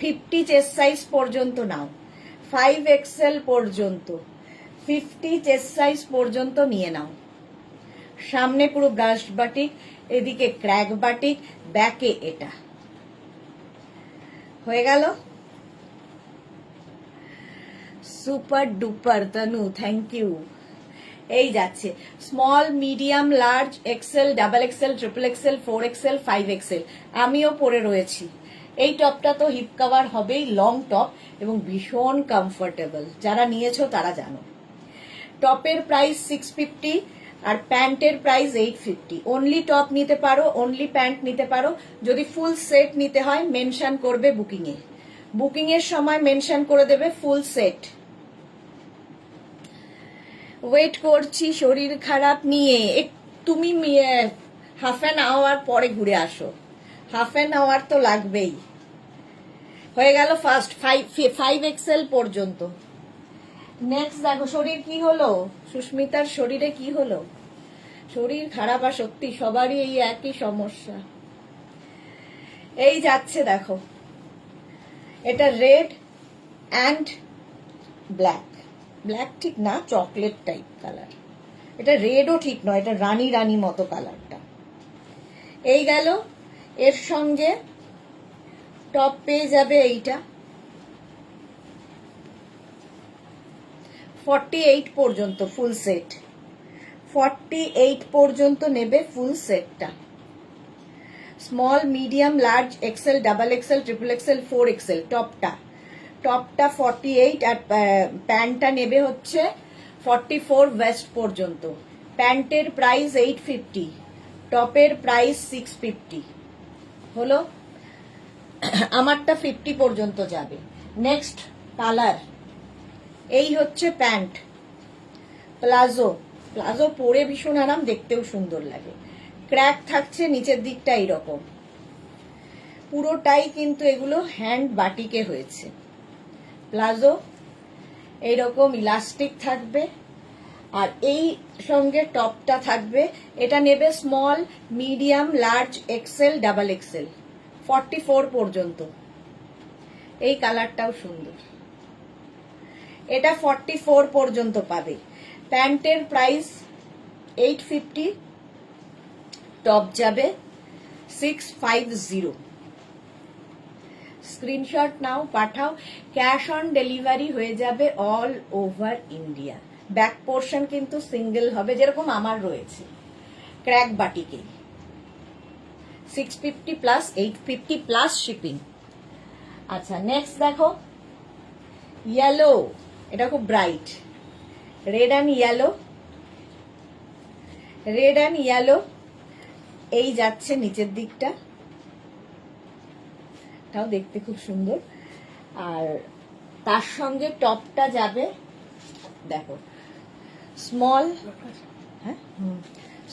50 চেস্ট সাইজ পর্যন্ত নাও, 5XL পর্যন্ত, 50 চেস্ট সাইজ পর্যন্ত নিয়ে নাও। সামনে পুরো ব্রাশ বাটিক, এদিকে ক্র্যাক বাটিক, ব্যাকে এটা হয়ে গেল। Super duper Tanu, thank you. এই যাচ্ছে small, medium, large, XL, double XL, triple XL, 4XL, 5XL, আমিও পরে রয়েছি। এই টপটা তো হিপ কভার হবেই, লং টপ এবং ভীষণ কমফোর্টেবল। যারা নিয়েছো তারা জানো। টপের প্রাইস 650 আর প্যান্টের প্রাইস 850। অনলি টপ নিতে পারো, অনলি প্যান্ট নিতে পারো। যদি ফুল সেট নিতে হয় মেনশন করবে বুকিংয়ে, বুকিং এর সময় মেনশন করে দেবে ফুল সেট। ওয়েট করছি শরীর খারাপ নিয়ে, তুমি হাফ অ্যান আওয়ার পরে ঘুরে আসো, হাফ অ্যান আওয়ার তো লাগবেই। হয়ে গেল ফার্স্ট 5XL পর্যন্ত। নেক্সট দেখো, শরীর কি হলো, সুস্মিতার শরীরে কি হলো? শরীর খারাপ, আর সত্যি সবারই এই একই সমস্যা। এই যাচ্ছে দেখো, এটা রেড অ্যান্ড ব্ল্যাক, ব্ল্যাক ঠিক না, চকলেট টাইপ কালার। এটা রেডও ঠিক নয়, এটা রানী রানী মতো কালারটা। এই গেল, এর সঙ্গে টপ পেয়ে যাবে এইটা 48 পর্যন্ত ফুল সেট। 48 পর্যন্ত নেবে ফুল সেটটা। Small, medium, large, XL, double XL, triple XL, 4XL টপটা 48 আর প্যান্টটা নেবে হচ্ছে 44 ওয়েস্ট পর্যন্ত। প্যান্টের প্রাইস 850, টপের প্রাইস 650 হলো। আমারটা 50 পর্যন্ত যাবে। নেক্সট কালার, এই হচ্ছে প্যান্ট, প্লাজো। প্লাজো পরে ভীষণ আরাম, দেখতেও সুন্দর লাগে। ক্র্যাক থাকছে নিচের দিকটা এইরকম, পুরোটাই কিন্তু এগুলো হ্যান্ড বাটিকে হয়েছে। প্লাজো এইরকম ইলাস্টিক থাকবে, আর এই সঙ্গে টপটা থাকবে। এটা নেবে small, medium, large, XL, double XL, 44 পর্যন্ত। এই কালারটাও সুন্দর, এটা 44 পর্যন্ত পাবে। প্যান্টের প্রাইস 850, টপ যাবে 650। স্ক্রিনশট নাও, পাঠাও। ক্যাশ অন ডেলিভারি হয়ে যাবে all over India. Back portion কিন্তু সিঙ্গেল হবে, যেরকম আমার রয়েছে ক্র্যাক বাটিকে। 650 plus 850 plus shipping. আচ্ছা, নেক্সট দেখো ইয়েলো, এটা খুব bright, red and yellow, red and yellow. এই যাচ্ছে নিচের দিকটা, তাও দেখতে খুব সুন্দর। আর তার সঙ্গে টপটা যাবে দেখো স্মল, হ্যাঁ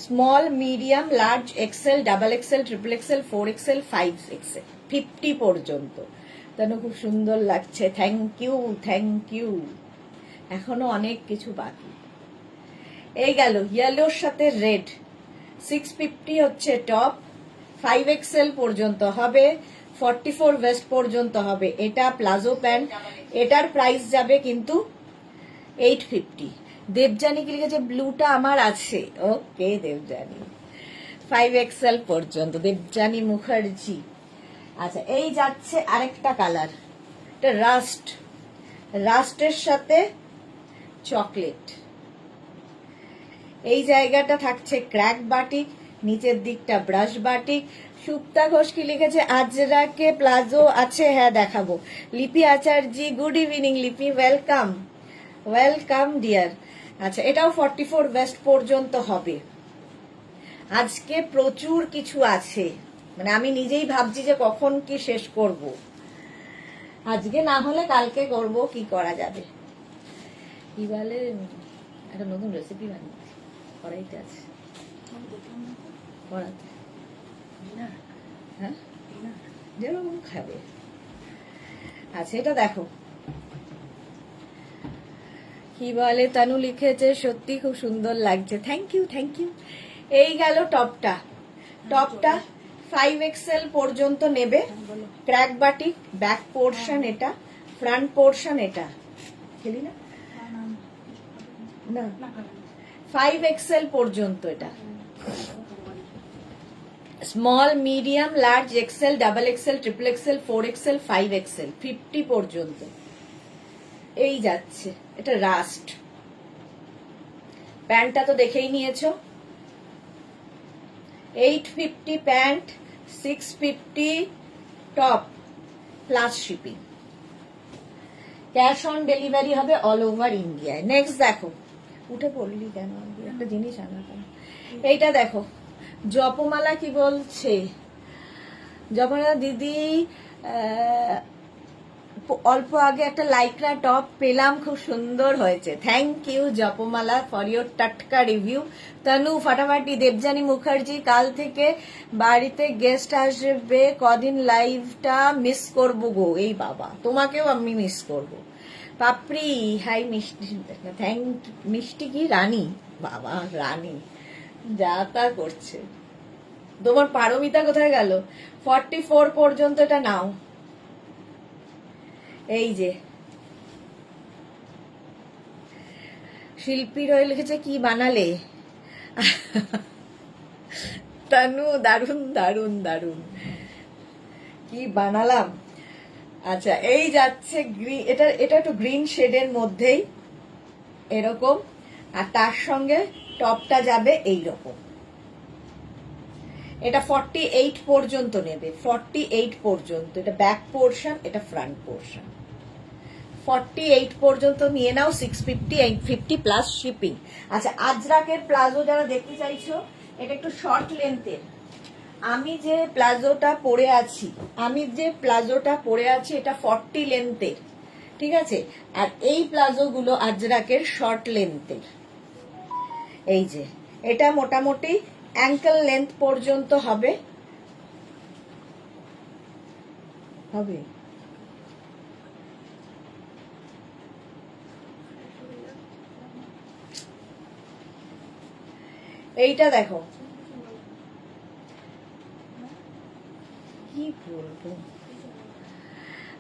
small, medium, large, XL, double XL, triple XL, 4XL, 5XL, 50 পর্যন্ত। যেন খুব সুন্দর লাগছে। Thank you, thank you. এখনো অনেক কিছু বাকি। এই গেল ইয়েলোর সাথে রেড, 650 হচ্ছে টপ, 5XL পর্যন্ত হবে, 44 ওয়েস্ট পর্যন্ত হবে। এটা প্লাজো প্যান্ট, এটার প্রাইস যাবে কিন্তু 850। দেবজানি কি লিখেছে? ব্লুটা আমার আছে। ওকে দেবজানি, 5XL পর্যন্ত, দেবজানি মুখার্জি। আচ্ছা, এই যাচ্ছে আরেকটা কালার, এটা রাস্ট, রাস্টের সাথে চকলেট। এই জায়গাটা থাকছে ক্র্যাক বাটিক, নিচের দিকটা ব্রাশ বাটিক। সুপ্তা ঘোষ কি লিখেছে? আজরাকে প্লাজো আছে, হ্যাঁ দেখাবো। লিপি আচার্যি, গুড ইভিনিং লিপি, ওয়েলকাম ওয়েলকাম ডিয়ার। আচ্ছা, এটাও 44 ওয়েস্ট পর্যন্ত হবে। আজকে প্রচুর কিছু আছে, মানে আমি নিজেই ভাবছি যে কখন কি শেষ করব। আজকে না হলে কালকে করব, কি করা যাবে। কি বলে, একটা নতুন রেসিপি বানিয়েছি, কড়াইতে আছে কড়াতে, হ্যাঁ যেরকম খাবে। আচ্ছা, এটা দেখো কি বলে, তানু লিখেছে সত্যি খুব সুন্দর লাগছে, থ্যাংক ইউ থ্যাংক ইউ। এই গেল টপটা, টপটা 5XL পর্যন্ত নেবে। ক্র্যাক বাটিক, ব্যাক পোর্শন এটা, ফ্রন্ট পোর্শন এটা। খেলি না না, 5XL পর্যন্ত এটা। Small, medium, large, XL, double XL, triple XL, 4XL, 5XL, 50 পর্যন্ত। এই যাচ্ছে, এটা রাস্ট। প্যান্টটা তো দেখেই নিয়েছো, 850 pant, 650 top plus shipping. Cash on delivery হবে অল ওভার ইন্ডিয়ায়। নেক্সট দেখো, উঠে পড়লি কেন, একটা জিনিস আনাতাম। এইটা দেখো, জপমালা কি বলছে? জপমালা দিদি, অল্প আগে একটা লাইক্রা টপ পেলাম, খুব সুন্দর হয়েছে। থ্যাংক ইউ জপমালা ফর ইউর টাটকা রিভিউ। তনু ফাটাফাটি, দেবজানি মুখার্জি, কাল থেকে বাড়িতে গেস্ট আসবে, কদিন লাইভটা মিস করব গো। এই বাবা, তোমাকেও আমি মিস করব। পাপড়ি, হাই মিষ্টি, থ্যাংক। মিষ্টি কি রানী? বাবা রানী যা তা করছে। তোমার পারমিতা কোথায় গেল? 44 পর্যন্ত এটা নাও। এই যে শিল্পী রয়ে লিখেছে কি বানালে? তানু, দারুন দারুন দারুন, কি বানালাম। আচ্ছা, এই যাচ্ছে গ্রিন, এটা একটু গ্রিন শেডের মধ্যেই এরকম, আর তার সঙ্গে টপটা যাবে এই রকম। এটা 48 পর্যন্ত নেবে, 48 পর্যন্ত। এটা ব্যাক পোর্শন, এটা ফ্রন্ট পোর্শন। 48 পর্যন্ত নিয়ে নাও, 650, 850 প্লাস শিপিং। আচ্ছা, আজরাকের প্লাজো যারা দেখতে চাইছো, এটা একটু শর্ট লেন্থের। আমি যে প্লাজোটা পরে আছি এটা 40 লেন্থের, ঠিক আছে? আর এই প্লাজোগুলো আজরাকের শর্ট লেন্থের। এই যে এটা মোটামুটি অ্যাঙ্কেল লেন্থ পর্যন্ত হবে। এইটা দেখো, কি বলবো,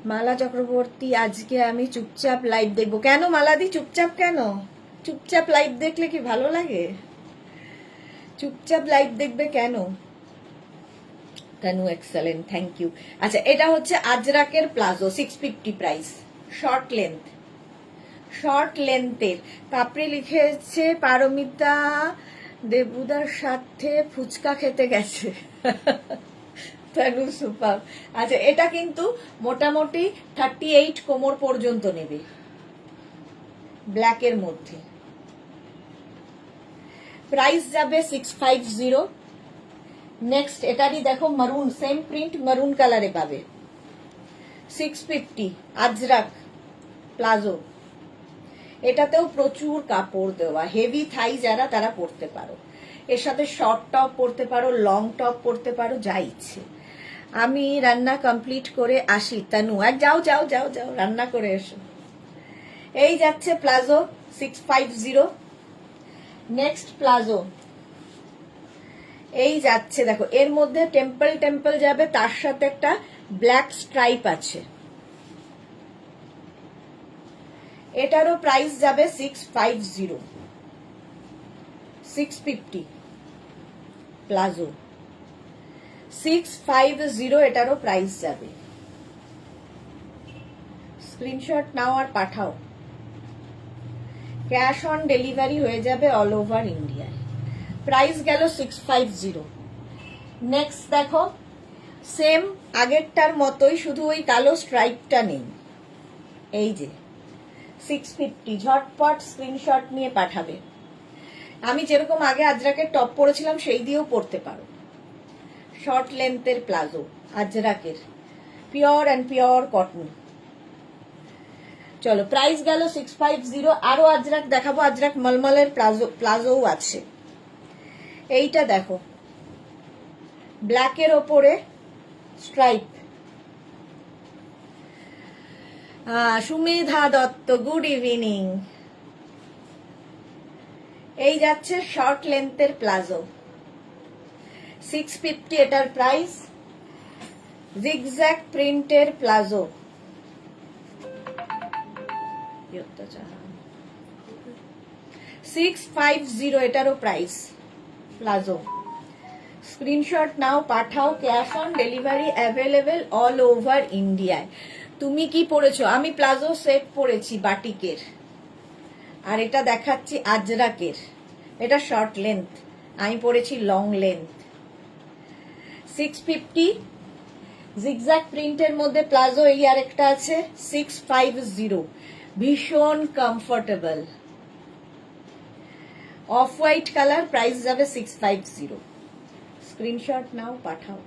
মালা চক্রবর্তী, আজকে আমি চুপচাপ লাইভ দেখবো। কেন মালাদি চুপচাপ কেন? চুপচাপ লাইভ দেখলে কি ভালো লাগে? চুপচাপ লাইভ দেখবে কেন? Tanu excellent, thank you. আচ্ছা, এটা হচ্ছে আজরাকের palazzo, 650 price, short length, short লেন্থের। কাপড়ে লিখেছে পারমিতা দেবুদার সাথে ফুচকা খেতে গেছে। তানু সুপার। আচ্ছা, এটা কিন্তু মোটামুটি 38 কোমর পর্যন্ত নেবে, ব্ল্যাকের মধ্যে। প্রাইস যাবে 650। নেক্সট এটারই দেখো মারুন, সেম প্রিন্ট, মারুন কালারে পাবে, 650 আজরাক প্লাজো। এটাতেও প্রচুর কাপড় দেওয়া, হেভি থাই যারা তারা পরতে পারো। এর সাথে শর্ট টপ পরতে পারো, লং টপ পরতে পারো, যা ইচ্ছে। আমি রান্না কমপ্লিট করে আসি। তানু, এক যাও যাও যাও যাও, রান্না করে এসো। এই যাচ্ছে প্লাজো 650। নেক্সট প্লাজো এই যাচ্ছে, দেখো এর মধ্যে টেম্পল টেম্পল যাবে, তার সাথে একটা ব্ল্যাক স্ট্রাইপ আছে। এটারও প্রাইস যাবে 650, 650 প্লাজো, 650 এটারও প্রাইস যাবে। স্ক্রিনশট নাও আর পাঠাও, ক্যাশ অন ডেলিভারি হয়ে যাবে অল ওভার ইন্ডিয়ায়। প্রাইস গেল 650। নেক্সট দেখো, সেম আগেরটার মতোই, শুধু ওই কালো স্ট্রাইপটা নেই। এই যে 650, ঝটপট স্ক্রিনশট নিয়ে পাঠাবে। আমি যেরকম আগে আজরাকের টপ পরেছিলাম সেই দিয়েও পরতে পারো। শর্ট লেন্থের প্লাজো আজরাকের, পিওর অ্যান্ড পিওর কটন। চলো, প্রাইস গেল 650। আরো আজরাক দেখাবো, আজরাক মলমলের প্লাজোও আছে। এইটা দেখো, ব্ল্যাকের ওপরে stripe. Sumedha Dutta, good evening. এই যাচ্ছে শর্ট লেন্থের প্লাজো, 650 এটার প্রাইস। জিগজ্যাগ প্রিন্টের প্লাজো, 650 এটারও প্রাইস প্লাজো। স্ক্রিনশট নাও, পাঠাও, cash on delivery available all over ইন্ডিয়ায়। তুমি কি পরেছো? আমি প্লাজো সেট পরেছি বাটিকের, আর এটা দেখাচ্ছি আজরাকের। এটা শর্ট লেন্থ, আমি পরেছি লং লেন্থ। 650 জিগজ্যাগ প্রিন্টের মধ্যে প্লাজো। এই আরেকটা আছে 650, ভীষণ comfortable, off white colour, price যাবে 650। স্ক্রিনশট নাও, পাঠাও।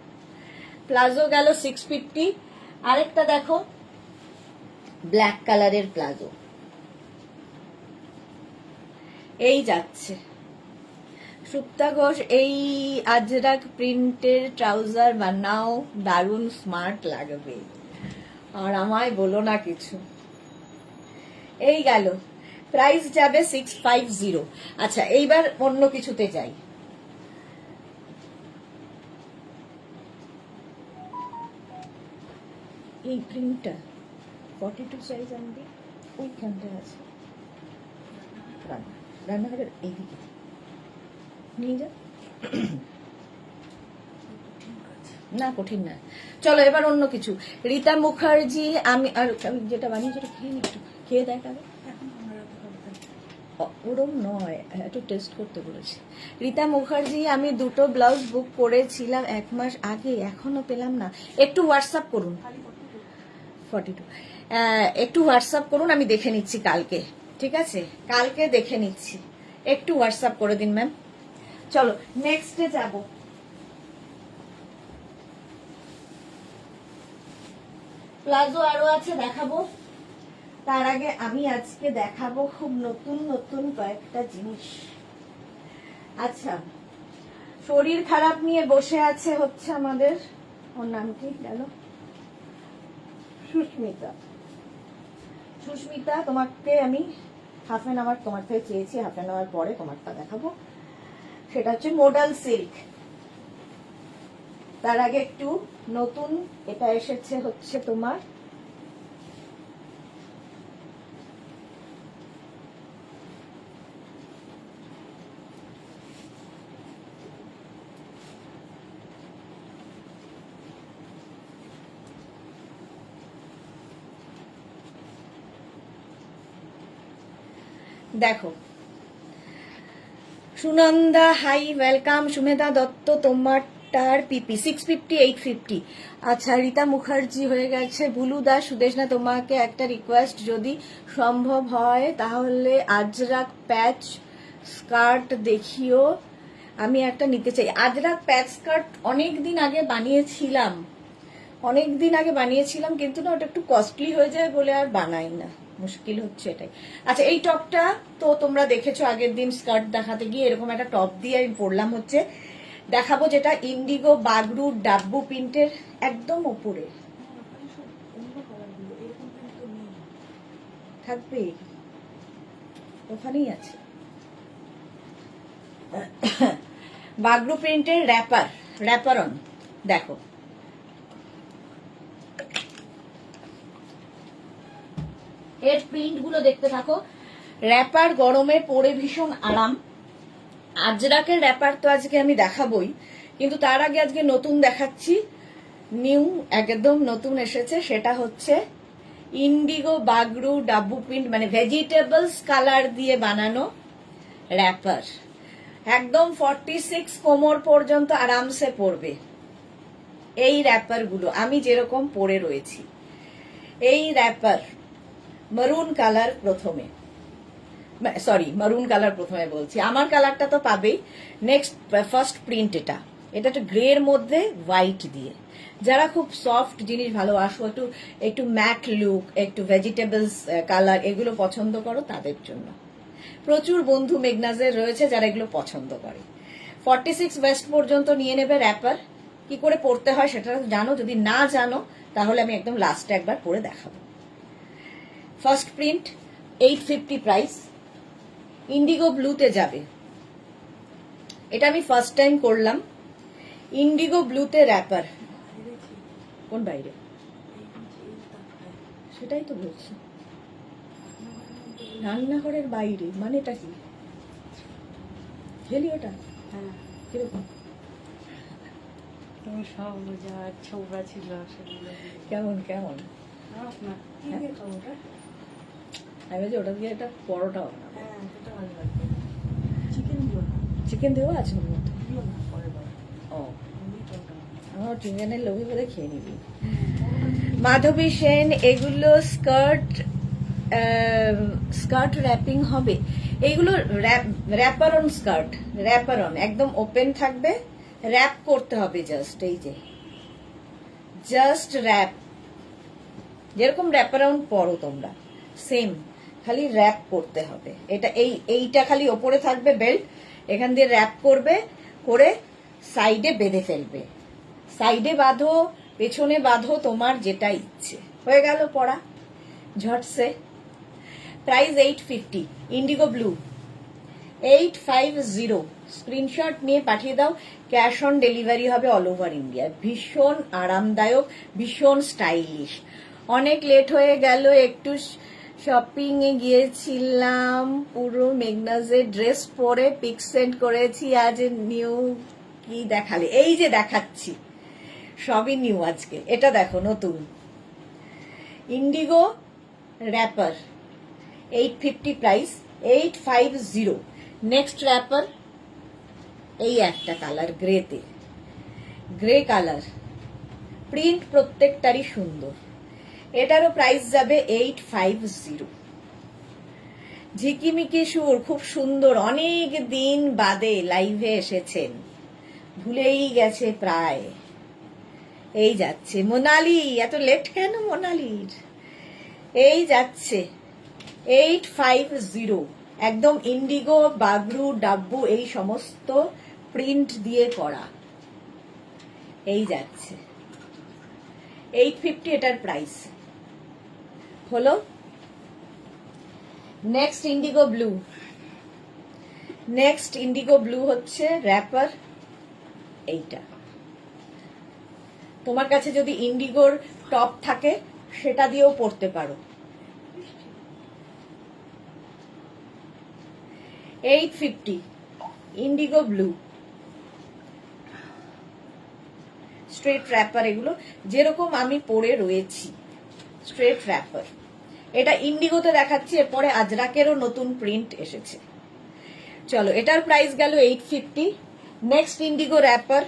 প্লাজো গেল 650। আরেকটা দেখো, ব্ল্যাক কালারের প্লাজো। এই যাচ্ছে সুপ্তা ঘোষ, এই আজরাক প্রিন্টের ট্রাউজার বানাও, দারুণ স্মার্ট লাগবে। আর আমায় বলো না কিছু। এই গেল, প্রাইস যাবে 650। আচ্ছা, এইবার অন্য কিছুতে যাই। এই প্রিন্টটা 42 সাইজ আনবি, ওইখানটা আছে রান্নাঘরের এইদিকে নিয়ে যা। না, কঠিন না। চলো এবার অন্য কিছু। রীতা মুখার্জি, আমি আর যেটা বানিয়ে সেটা খেয়ে নি, একটু খেয়ে দেখ আগে। ওরম নয়, একটু টেস্ট করতে বলেছি। রীতা মুখার্জি, আমি দুটো ব্লাউজ বুক করেছিলাম 1 মাস আগে, এখনো পেলাম না। একটু হোয়াটসঅ্যাপ করুন, 42, একটু হোয়াটসঅ্যাপ করুন, আমি দেখে নিচ্ছি কালকে, ঠিক আছে? কালকে দেখে নিচ্ছি, একটু হোয়াটসঅ্যাপ করে দিন ম্যাম। চলো নেক্সটে যাব। প্লাজো আরো আছে, দেখাবো। তার আগে আমি আজকে দেখাবো খুব নতুন নতুন কয়েকটা জিনিস। আচ্ছা, শরীর খারাপ নিয়ে বসে আছে হচ্ছে আমাদের, ওর নাম কি গেল, সুস্মিতা। সুস্মিতা, তোমাকে আমি হাফ অ্যান আওয়ার তোমার থেকে চেয়েছি, হাফ অ্যান আওয়ার পরে তোমারটা দেখাবো। সেটা হচ্ছে মোডাল সিল্ক। তার আগে একটু নতুন, এটা এসেছে হচ্ছে তোমার দেখো, সুনন্দা হাই, ওয়েলকাম। সুমেধা দত্ত, তোমারটার পিপি 650 850। আচ্ছা, রীতা মুখার্জি হয়ে গেছে। বুলু দাস, সুদেশনা, তোমাকে একটা রিকোয়েস্ট, যদি সম্ভব হয় তাহলে আজরাক প্যাচ স্কার্ট দেখিও, আমি একটা নিতে চাই। আজরাক প্যাচ স্কার্ট অনেক দিন আগে বানিয়েছিলাম, কিন্তু না ওটা একটু কস্টলি হয়ে যায় বলে আর বানাই না, মুশকিল হচ্ছে এটাই। আচ্ছা, এই টপটা তো তোমরা দেখেছো আগের দিন স্কার্ট দেখাতে গিয়ে, এরকম একটা টপ দিয়ে আমি পরলাম হচ্ছে, দেখাবো যেটা ইন্ডিগো বাগরু ডাব্বু প্রিন্টের একদম ওপরে থাকবে, ওখানেই আছে। বাগরু প্রিন্টের র্যাপারন, দেখো এর প্রিন্ট গুলো দেখতে থাকো। র্যাপার গরমে পরে ভীষণ আরাম। আজরাকের র্যাপার তো আজকে আমি দেখাবই, কিন্তু তার আগে আজকে নতুন দেখাচ্ছি, নিউ একদম নতুন এসেছে, সেটা হচ্ছে ইন্ডিগো বাগরু ডাব্বু প্রিন্ট, মানে ভেজিটেবলস কালার দিয়ে বানানো র্যাপার। একদম 46 কোমর পর্যন্ত আরামসে পরবে এই র্যাপার গুলো, আমি যেরকম পরে রয়েছি। এই র্যাপার মারুন কালার প্রথমে বলছি, আমার কালারটা তো পাবেই। নেক্সট ফার্স্ট প্রিন্ট, এটা একটু গ্রে এর মধ্যে হোয়াইট দিয়ে, যারা খুব সফট জিনিস ভালোবাসো, একটু ম্যাট লুক, একটু ভেজিটেবলস কালার এগুলো পছন্দ করো, তাদের জন্য প্রচুর বন্ধু মেগনাজের রয়েছে যারা এগুলো পছন্দ করে। 46 ওয়েস্ট পর্যন্ত নিয়ে নেবে র্যাপার। কি করে পরতে হয় সেটা জানো, যদি না জানো তাহলে আমি একদম লাস্টে একবার পরে দেখাবো। ফার্স্ট প্রিন্ট 850 প্রাইস, ইন্ডিগো ব্লুতে যাবে। এটা আমি ফার্স্ট টাইম করলাম, ইন্ডিগো ব্লুতে র্যাপার। কোন বাইরে? সেটাই তো বলছি, রান্নাঘরের বাইরে, মানেটা কি? খেলি ওটা? হ্যাঁ। কিরকম? সব ছোবড়া ছিল সেগুলো। কেমন কেমন? আমি বলছি ওটা দিয়ে একটা পরোটা বানাবো। চিকেন দিয়েও আছে ওর মধ্যে? ও, আমার চিকেনের লোভি বলে খেয়ে নিবি। মাধবী সেন, এগুলো স্কার্ট র্যাপিং হবে। এইগুলো র্যাপারন স্কার্ট, র্যাপারন একদম ওপেন থাকবে, র্যাপ করতে হবে জাস্ট, এই যে জাস্ট র্যাপ, যেরকম র্যাপারাউন্ড পরো তোমরা সেম, খালি র্যাপ করতে হবে। এটা এইটা খালি ওপরে থাকবে বেল্ট, এখান দিয়ে র্যাপ করবে, করে সাইডে বেঁধে ফেলবে। সাইডে বাঁধো, পেছনে বাঁধো, তোমার যেটা ইচ্ছে, হয়ে গেল পড়া ঝটসে। প্রাইস 850, ইন্ডিগো ব্লু 850, স্ক্রিনশট নিয়ে পাঠিয়ে দাও, ক্যাশ অন ডেলিভারি হবে অল ওভার ইন্ডিয়া। ভীষণ আরামদায়ক, ভীষণ স্টাইলিশ। অনেক লেট হয়ে গেল, একটু শপিং এ গিয়েছিলাম, পুরো মেগনাজের ড্রেস পরে পিক সেন্ড করেছি। আজ নিউ কি দেখালে? এই যে দেখাচ্ছি, সবই নিউ আজকে। এটা দেখো নতুন indigo wrapper, 850 price, 850। Next wrapper, এই একটা কালার গ্রেতে, গ্রে কালার, প্রিন্ট প্রত্যেকটারই সুন্দর। এটারও প্রাইস যাবে 850। ঝিকিমিকি সুর, খুব সুন্দর, অনেক দিন বাদে লাইভে এসেছেন, ভুলেই গেছে প্রায়। এই যাচ্ছে মোনালি, এত লেট কেন মোনালির? এই যাচ্ছে 850, একদম ইন্ডিগো, বাগরু, ডাব্বু এই সমস্ত প্রিন্ট দিয়ে করা। এই যাচ্ছে 850 এটার প্রাইস হলো। Next indigo blue, next indigo blue হচ্ছে র্যাপার এইটা। তোমার কাছে যদি ইন্ডিগোর টপ থাকে সেটা দিয়েও পরতে পারো। 850 ইন্ডিগো ব্লু, স্ট্রেট র্যাপার, এগুলো যেরকম আমি পরে রয়েছি স্ট্রেট র্যাপার। এটা ইন্ডিগোতে দেখাচ্ছি, এরপরে আজরাকেরও নতুন প্রিন্ট এসেছে। চলো, এটার প্রাইস গেল 850। নেক্সট ইন্ডিগো র্যাপার,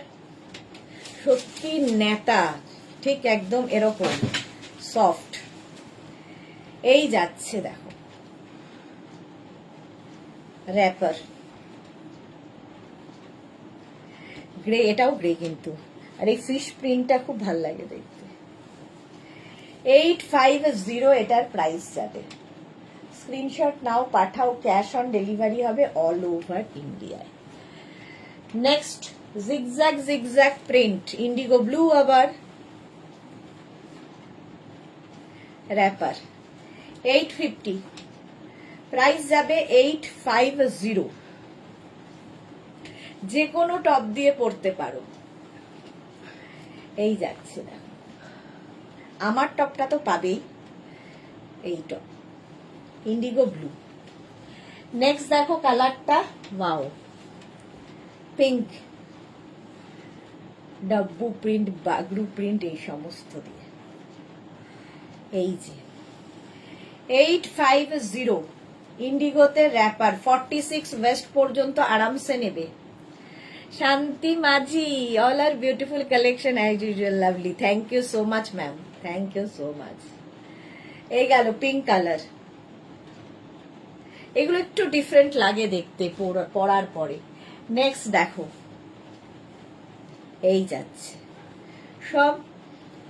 সত্যি নেতা, ঠিক একদম এরকম সফট। এই যাচ্ছে দেখো র্যাপার গ্রে, এটাও গ্রে কিন্তু, আর এই ফিশ প্রিন্টটা খুব ভাল লাগে দেখতে। 850 এটার প্রাইস যাবে। স্ক্রিনশট নাও, পাঠাও, ক্যাশ অন ডেলিভারি হবে অল ওভার ইন্ডিয়ায়। Next zigzag zigzag print, Indigo blue আবার, র্যাপার 850, প্রাইস যাবে 850। যে কোনো টপ দিয়ে পরতে পারো। এই যাচ্ছে না, আমার টপটা তো পাবেই, এই টপ ইন্ডিগো ব্লু। নেক্সট দেখো কালারটা, wow, pink, Dabu print, Bagru print, এই সমস্ত দিয়ে। এই যে 850 ইন্ডিগোতে র্যাপার, 46 ওয়েস্ট পর্যন্ত আরামসে নেবে। Shanti Majhi, all are beautiful collection as usual, lovely, thank you so much ma'am, thank you so much. এই গেল পিঙ্ক কালার, এগুলো একটু ডিফারেন্ট লাগে দেখতে পরার পরে। নেক্সট দেখো, এই যাচ্ছে, সব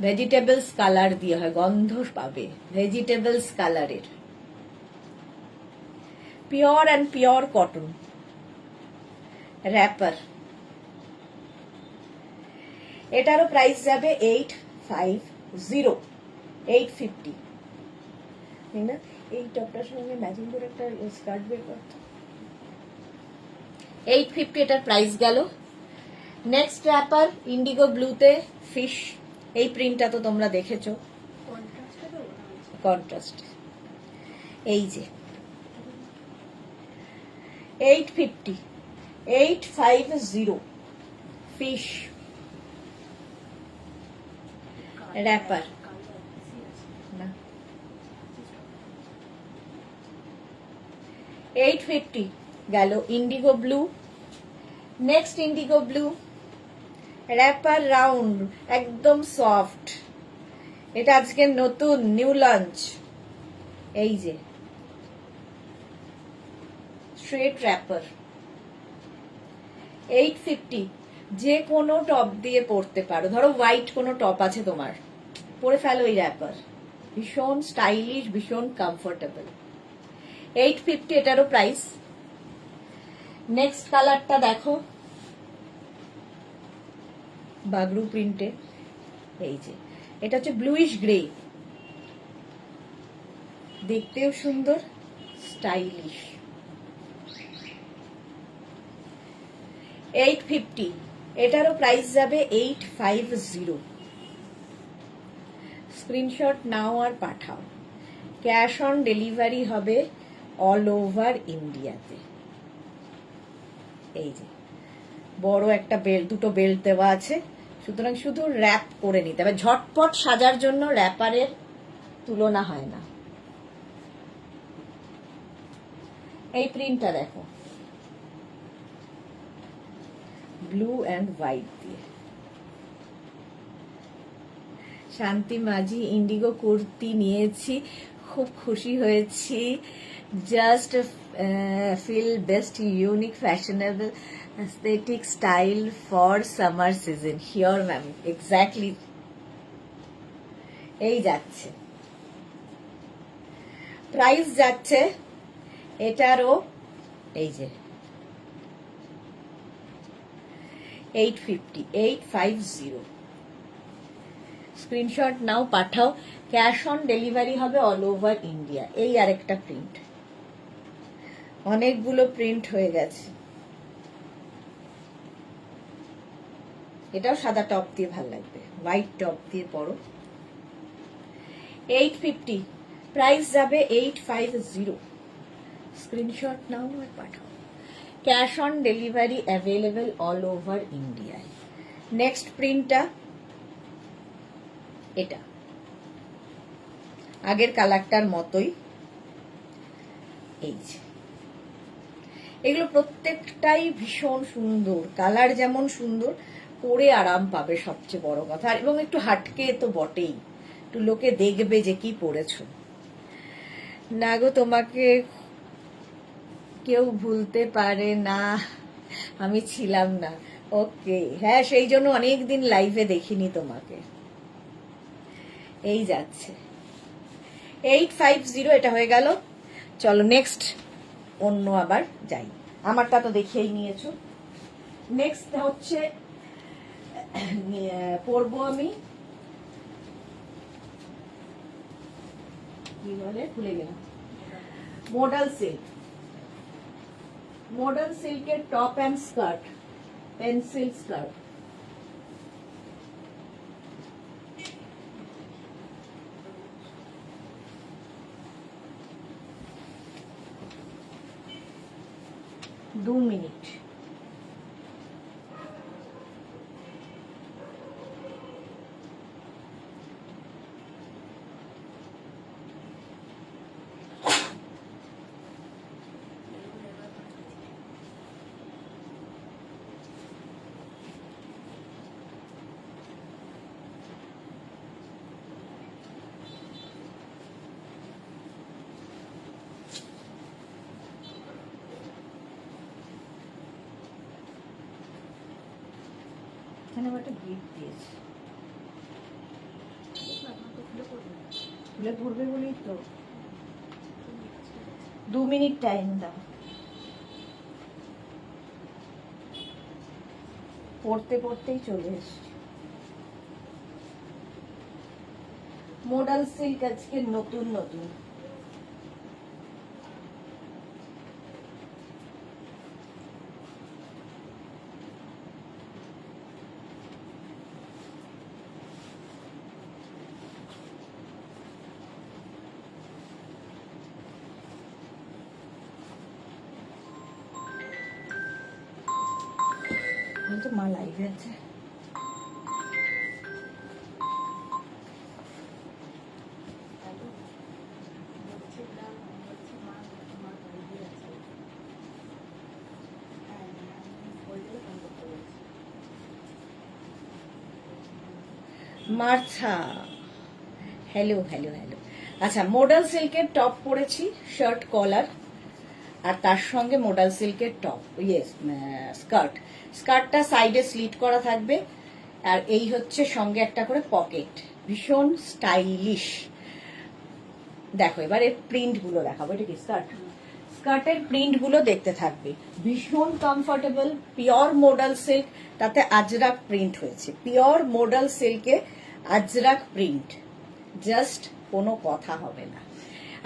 ভেজিটেবলস কালার দিয়ে হয়, গন্ধ পাবে ভেজিটেবলস কালারের, pure and pure cotton wrapper. এটারও প্রাইস যাবে 850, 850। না, এই টপটার সঙ্গে ম্যাচিং করে একটা স্কার্ট বের করতো। 850 এটার প্রাইস গেল। নেক্সট র্যাপার ইন্ডিগো ব্লুতে ফিশ, এই প্রিন্টটা তো তোমরা দেখেছো, কন্ট্রাস্ট। এই যে 850, 850 ফিশ র্যাপার। না, 850 গেল indigo blue. Next indigo blue wrapper round, একদম সফট, এটা আজকে নতুন নিউ লঞ্চ। এই যে স্ট্রেট র্যাপার, 850, যে কোনো টপ দিয়ে পরতে পারো। ধরো হোয়াইট কোনো টপ আছে তোমার, পরে ফেলো এই র্যাপার, ভীষণ স্টাইলিশ, ভীষণ কমফোর্টেবল। 850 এটারও প্রাইস। নেক্সট কালারটা দেখো, বাগরু প্রিন্টে, এই যে এটা হচ্ছে ব্লুইশ গ্রে, দেখতেও সুন্দর, স্টাইলিশ। 850, এটারও প্রাইস যাবে 850। স্ক্রিনশট নাও আর পাঠাও, ক্যাশ অন ডেলিভারি হবে অল ওভার ইন্ডিয়াতে। এই যে বড় একটা বেল্ট, দুটো বেল্ট দেওয়া আছে, সুতরাং শুধু র্যাপ করে নিতে হবে। ঝটপট সাজার জন্য র্যাপারের তুলনা হয় না। এই প্রিন্টটা দেখো, ব্লু অ্যান্ড হোয়াইট দিয়ে। শান্তি মাঝি ইন্ডিগো কুর্তি নিয়েছি, খুব খুশি হয়েছি। Just feel best unique fashionable aesthetic style for summer season. Here ma'am, exactly. এই যাচ্ছে, প্রাইস যাচ্ছে এটারও এই যে 850 স্ক্রিনশট নাও, পাঠাও। ক্যাশ অন ডেলিভারি হবে অল ওভার ইন্ডিয়া। এই আরেকটা প্রিন্ট, অনেকগুলো প্রিন্ট হয়ে গেছে। এটাও সাদা টপ দিয়ে ভাল লাগবে, হোয়াইট টপ দিয়ে পরো। 850, প্রাইস যাবে 850। স্ক্রিনশট নাও আর পাঠাও। Cash on delivery available all over ইন্ডিয়ায়। নেক্সট প্রিন্টটা এটা, আগের কালারটার মতোই। এই যে এগুলো প্রত্যেকটাই ভীষণ সুন্দর, কালার যেমন সুন্দর, পরে আরাম পাবে সবচেয়ে বড় কথা, এবং একটু হাটকে তো বটেই, একটু লোকে দেখবে যে কি পরেছো। না গো, তোমাকে কেউ ভুলতে পারে না, আমি ছিলাম না। ওকে, হ্যাঁ সেই জন্য অনেকদিন লাইভে দেখিনি তোমাকে। এই যাচ্ছে 850, এটা হয়ে গেল। চলো নেক্সট অন্য আবার যাই, আমারটা তো দেখেই নিয়েছো। নেক্সট হচ্ছে পরবো আমি, কি বলে ভুলে গেলাম, মডাল সিল্ক। মডাল সিল্কের top and skirt, pencil skirt. দু মিনিট। এখানে আমার একটা গিফট দিয়েছে, খুলে পড়বে বলেই তো। 2 মিনিট টাইম দাও, পড়তে পড়তেই চলে এসছি। মডাল সিল্ক আজকে নতুন নতুন। তো মা লাইভে আছে। Martha, hello hello hello. আচ্ছা, মডাল সিল্কের টপ পরেছি, শার্ট কলার, আর তার সঙ্গে মডাল সিল্কের টপ, স্কার্ট। স্কার্টটা সাইডে স্লিট করা থাকবে, আর এই হচ্ছে সঙ্গে একটা করে পকেট, ভীষণ স্টাইলিশ। দেখো এবার এর প্রিন্ট গুলো দেখাবো। এটা কি স্কার্ট? স্কার্টের প্রিন্ট গুলো দেখতে থাকবে, ভীষণ কমফোর্টেবল, পিওর মডাল সিল্ক, তাতে আজরাক প্রিন্ট হয়েছে। পিওর মডাল সিল্কে আজরাক প্রিন্ট, জাস্ট কোনো কথা হবে না।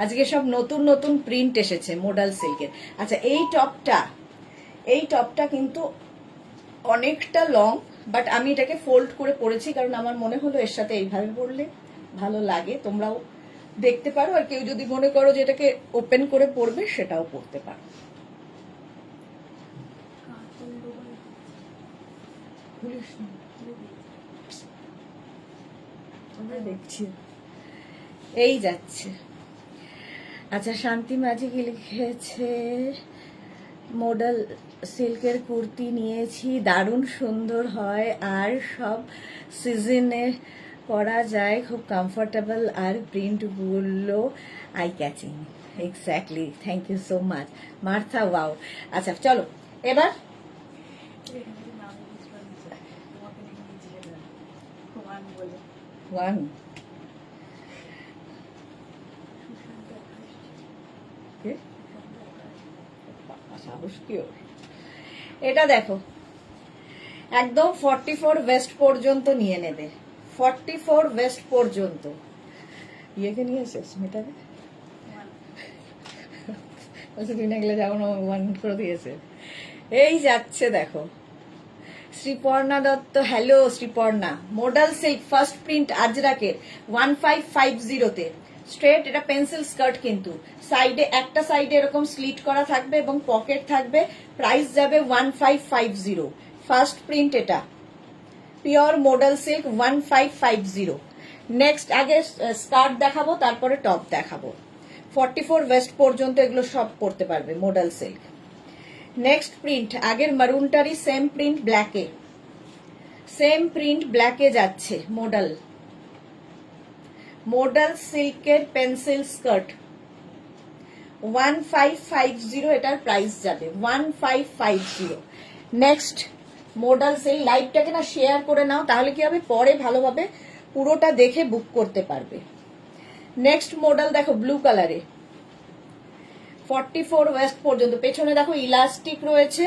আজকে সব নতুন নতুন প্রিন্ট এসেছে মডাল সিল্কের। আচ্ছা, এই টপটা কিন্তু অনেকটা লং, বাট আমি এটাকে ফোল্ড করে পরেছি, কারণ আমার মনে হলো এর সাথে এইভাবে পরলে ভালো লাগে। তোমরাও দেখতে পারো, আর কেউ যদি মনে করো যে এটাকে ওপেন করে পরবে, সেটাও পরতে পারো। দেখছি, এই যাচ্ছে। আচ্ছা, শান্তি মাঝি কি লিখেছে, মডেল সিল্কের কুর্তি নিয়েছি, দারুণ সুন্দর হয় আর সব সিজনে পরা যায়, খুব কমফোর্টেবল আর প্রিন্টগুলো eye catching. Exactly, thank you so much Martha, wow. আচ্ছা চলো এবার ওয়ান। সাহস কি ওর। এটা দেখো, একদম 44 ওয়েস্ট পর্যন্ত নিয়ে নেবে, 44 ওয়েস্ট পর্যন্ত। ইয়েকে নিয়ে এসে স্মিতাকে বলছে তুই না গেলে যাবো না, ওয়ান করে দিয়েছে। এই যাচ্ছে দেখো, Sriparna Dutta, hello Sriparna. Modal silk first print আজরাকের 1550-তে স্ট্রেট, এটা পেন্সিল স্কার্ট, কিন্তু সাইডে একটা সাইডে এরকম স্লিট করা থাকবে এবং পকেট থাকবে। প্রাইস যাবে 1550, ফার্স্ট প্রিন্ট এটা, পিওর মডেল সিল্ক 1550। নেক্সট আগে স্কার্ট দেখাবো, তারপরে টপ দেখাবো। 44 ওয়েস্ট পর্যন্ত এগুলো সব পরতে পারবে মডেল সিল্ক। নেক্সট প্রিন্ট, আগের মারুনটারই সেম প্রিন্ট ব্ল্যাকে, সেম প্রিন্ট ব্ল্যাকে যাচ্ছে। মডেল সিল্কের পেন্সিল স্কার্ট 1550, এটার প্রাইস যাবে 1550। নেক্সট মডেল সিল্ক, লাইভটাকে না শেয়ার করে নাও, তাহলে কি হবে পরে ভালোভাবে পুরোটা দেখে বুক করতে পারবে। নেক্সট মডেল দেখো ব্লু কালারে, 44 ওয়েস্ট পর্যন্ত। পেছনে দেখো ইলাস্টিক রয়েছে,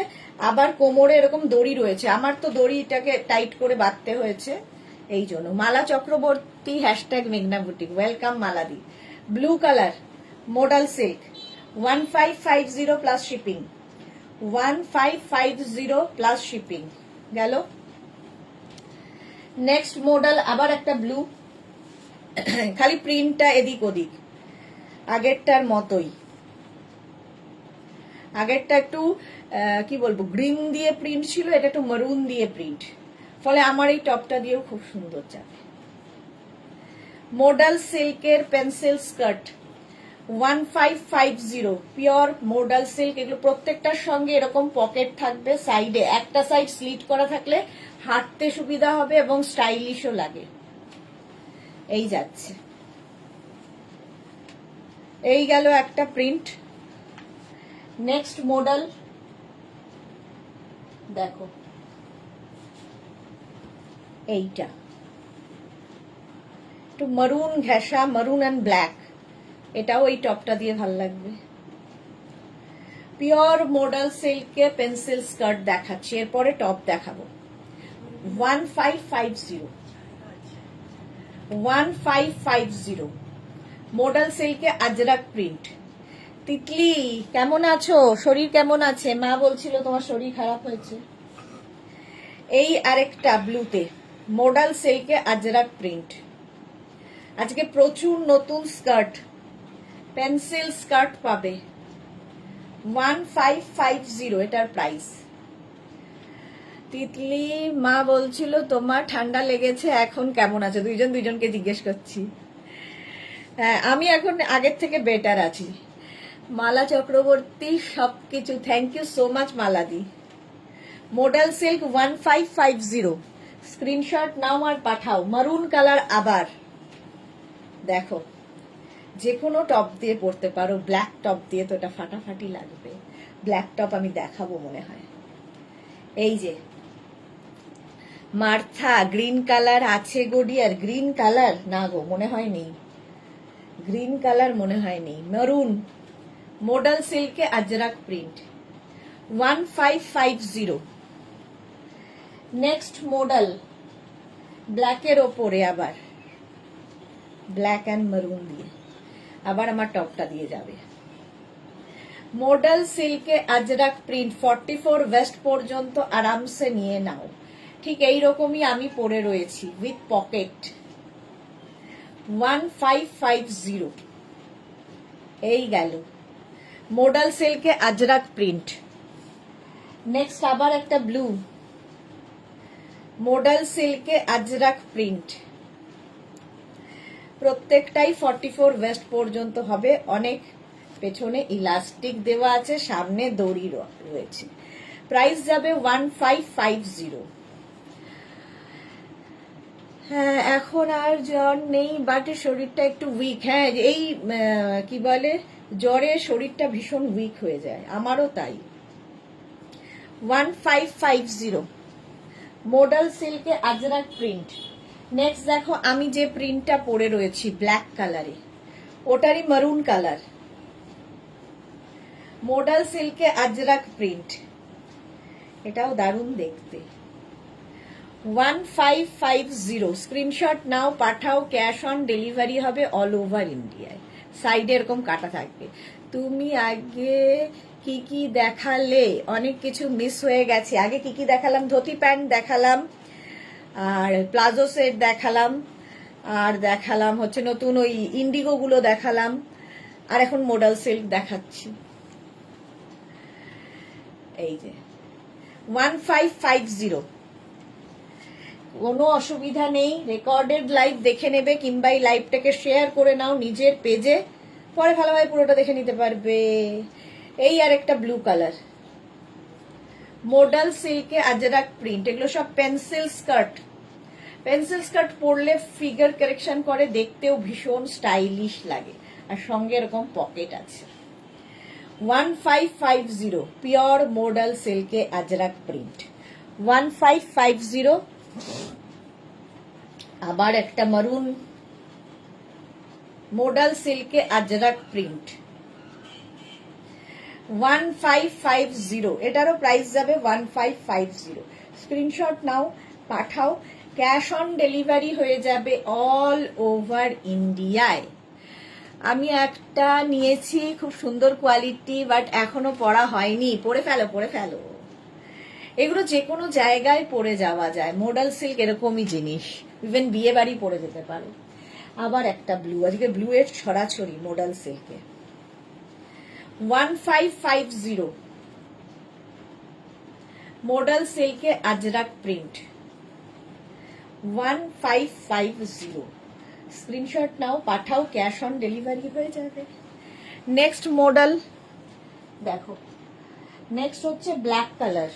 আবার কোমরে এরকম দড়ি রয়েছে। আমার তো দড়িটাকে টাইট করে বাঁধতে হয়েছে এই জন্য। মালা চক্রবর্তী, হ্যাশট্যাগ মেঘনা বুটিক, ওয়েলকাম মালাদি। Blue colour modal silk 1550 plus shipping, 1550 plus shipping গেল। নেক্সট মডেল আবার একটা ব্লু, খালি প্রিন্টটা এদিক ওদিক, আগেরটার মতোই। আগেরটা একটু কি বলবো গ্রিন দিয়ে প্রিন্ট ছিল, এটা একটু মারুন দিয়ে প্রিন্ট, ফলে আমার এই টপটা দিয়েও খুব সুন্দর যাবে। মডেল সিল্কের pencil skirt 1550, pure model silk. এগুলো প্রত্যেকটার সঙ্গে এরকম পকেট থাকবে, সাইডে একটা সাইড স্লিট করা থাকলে হাঁটতে সুবিধা হবে এবং স্টাইলিশও লাগে। এই যাচ্ছে, এই গেল একটা প্রিন্ট। নেক্সট মডেল দেখো, এইটা একটু মারুন ঘেঁষা, মারুন অ্যান্ড ব্ল্যাক, এটাও এই টপটা দিয়ে ভাল লাগবে। পিওর মডেল সিল্কে পেন্সিল স্কার্ট দেখাচ্ছি, এরপরে টপ দেখাবো। 1550 মডেল সিল্কে আজরাক প্রিন্ট। তিতলি কেমন আছো, শরীর কেমন আছে? মা বলছিল তোমার শরীর খারাপ হয়েছে। এই আরেকটা ব্লুতে মডেল সিল্কে আজরাক প্রিন্ট। আজকে প্রচুর নতুন স্কার্ট, পেন্সিল স্কার্ট পাবে 1550, এটার প্রাইস। তিতলি মা বলছিল তোমার ঠান্ডা লেগেছে, এখন কেমন আছে? দুইজনকে জিজ্ঞেস করছি। হ্যাঁ, আমি এখন আগের থেকে বেটার আছি। মালা চক্রবর্তী, সবকিছু থ্যাংক ইউ সো মাচ মালাদি। মডেল সিল্ক 1550, স্ক্রিনশট নাও আর পাঠাও। মারুন কালার আবার দেখো, যে কোনো টপ দিয়ে পরতে পারো, ব্ল্যাক টপ দিয়ে তো এটা ফাটাফাটি লাগবে। ব্ল্যাক টপ আমি দেখাবো মনে হয়। এই যে মার্থা, গ্রিন কালার আছে গোডি, আর গ্রিন কালার না গো, মনে হয় নেই, গ্রিন কালার মনে হয় নেই। মারুন মডেল সিল্কে আজরাক প্রিন্ট 1550। নেক্সট মডেল ব্ল্যাকের ওপরে, আবার ব্ল্যাক অ্যান্ড মারুন দিয়ে, আবার আমার টপটা দিয়ে যাবে। মডেল সিল্কে আজরাক প্রিন্ট 44 ওয়েস্ট পর্যন্ত আরামসে নিয়ে নাও। ঠিক এইরকমই আমি পরে রয়েছি উইথ পকেট 1550। এই গেল মডেল সিল্কে আজরাক প্রিন্ট। নেক্সট আবার একটা ব্লু, মডেল সিল্কে আজরাক প্রিন্ট। প্রত্যেকটাই 44 ওয়েস্ট পর্যন্ত হবে, অনেক পেছনে ইলাস্টিক দেওয়া আছে, সামনে দড়ি রয়েছে। প্রাইস যাবে 1550। হ্যাঁ, এখন আর জ্বর নেই, বাট শরীরটা একটু উইক। হ্যাঁ, এই কি বলে, জ্বরে শরীরটা ভীষণ উইক হয়ে যায়, আমারও তাই। 1550 মডাল সিল্কে আজরাক প্রিন্ট। নেক্সট দেখো, আমি যে প্রিন্টটা পরে রয়েছি ব্ল্যাক কালারে, ওটারই মারুন কালার, মডাল সিল্কে আজরাক প্রিন্ট, এটাও দারুণ দেখতে। 1550 স্ক্রিনশট নাও, পাঠাও, ক্যাশ অন ডেলিভারি হবে অল ওভার ইন্ডিয়ায়। সাইডে এরকম কাটা থাকবে। তুমি আগে কি কি দেখালে, অনেক কিছু মিস হয়ে গেছে। আগে কি কি দেখালাম? ধুতি প্যান্ট দেখালাম, আর প্লাজো সেট দেখালাম, আর দেখালাম হচ্ছে নতুন ওই ইন্ডিগো গুলো দেখালাম, আর এখন মডাল সিল্ক দেখাচ্ছি। এই যে 1550, কোনো অসুবিধা নেই, রেকর্ডেড লাইভ দেখে নেবে, কিংবা এই লাইভটাকে শেয়ার করে নাও নিজের পেজে, পরে ভালোভাবে পুরোটা দেখে নিতে পারবে। এই আর একটা ব্লু কালার, মডাল সিল্কে আজরাক প্রিন্ট, এগুলো সব পেন্সিল স্কার্ট। পেন্সিল স্কার্ট পরলে ফিগার কারেকশন করে, দেখতেও ভীষণ স্টাইলিশ লাগে, আর সঙ্গে এরকম পকেট আছে। 1550 পিওর মডাল সিল্কে আজরাক প্রিন্ট, 1550। আবার একটা মারুন মডাল সিল্কে আজরাক প্রিন্ট, 1550, এটারও প্রাইস যাবে 1550। স্ক্রিনশট নাও, পাঠাও, ক্যাশ অন ডেলিভারি হয়ে যাবে অল ওভার ইন্ডিয়ায়। আমি একটা নিয়েছি, খুব সুন্দর কোয়ালিটি, বাট এখনো পরা হয়নি। পরে ফেলো, পরে ফেলো, এগুলো যে কোনো জায়গায় পরে যাওয়া যায়। মডাল সিল্ক এরকমই জিনিস, ইভেন বিয়ে বাড়ি পরে যেতে পারো। আবার একটা ব্লু, আজকে ব্লু এর ছড়াছড়ি মডাল সিল্কে। 1550 মডাল সিল্কে আজরাক প্রিন্ট, 1550। স্ক্রিনশট নাও, পাঠাও, ক্যাশ অন ডেলিভারি হয়ে যাবে। নেক্সট মডেল দেখো, নেক্সট হচ্ছে ব্ল্যাক কালার।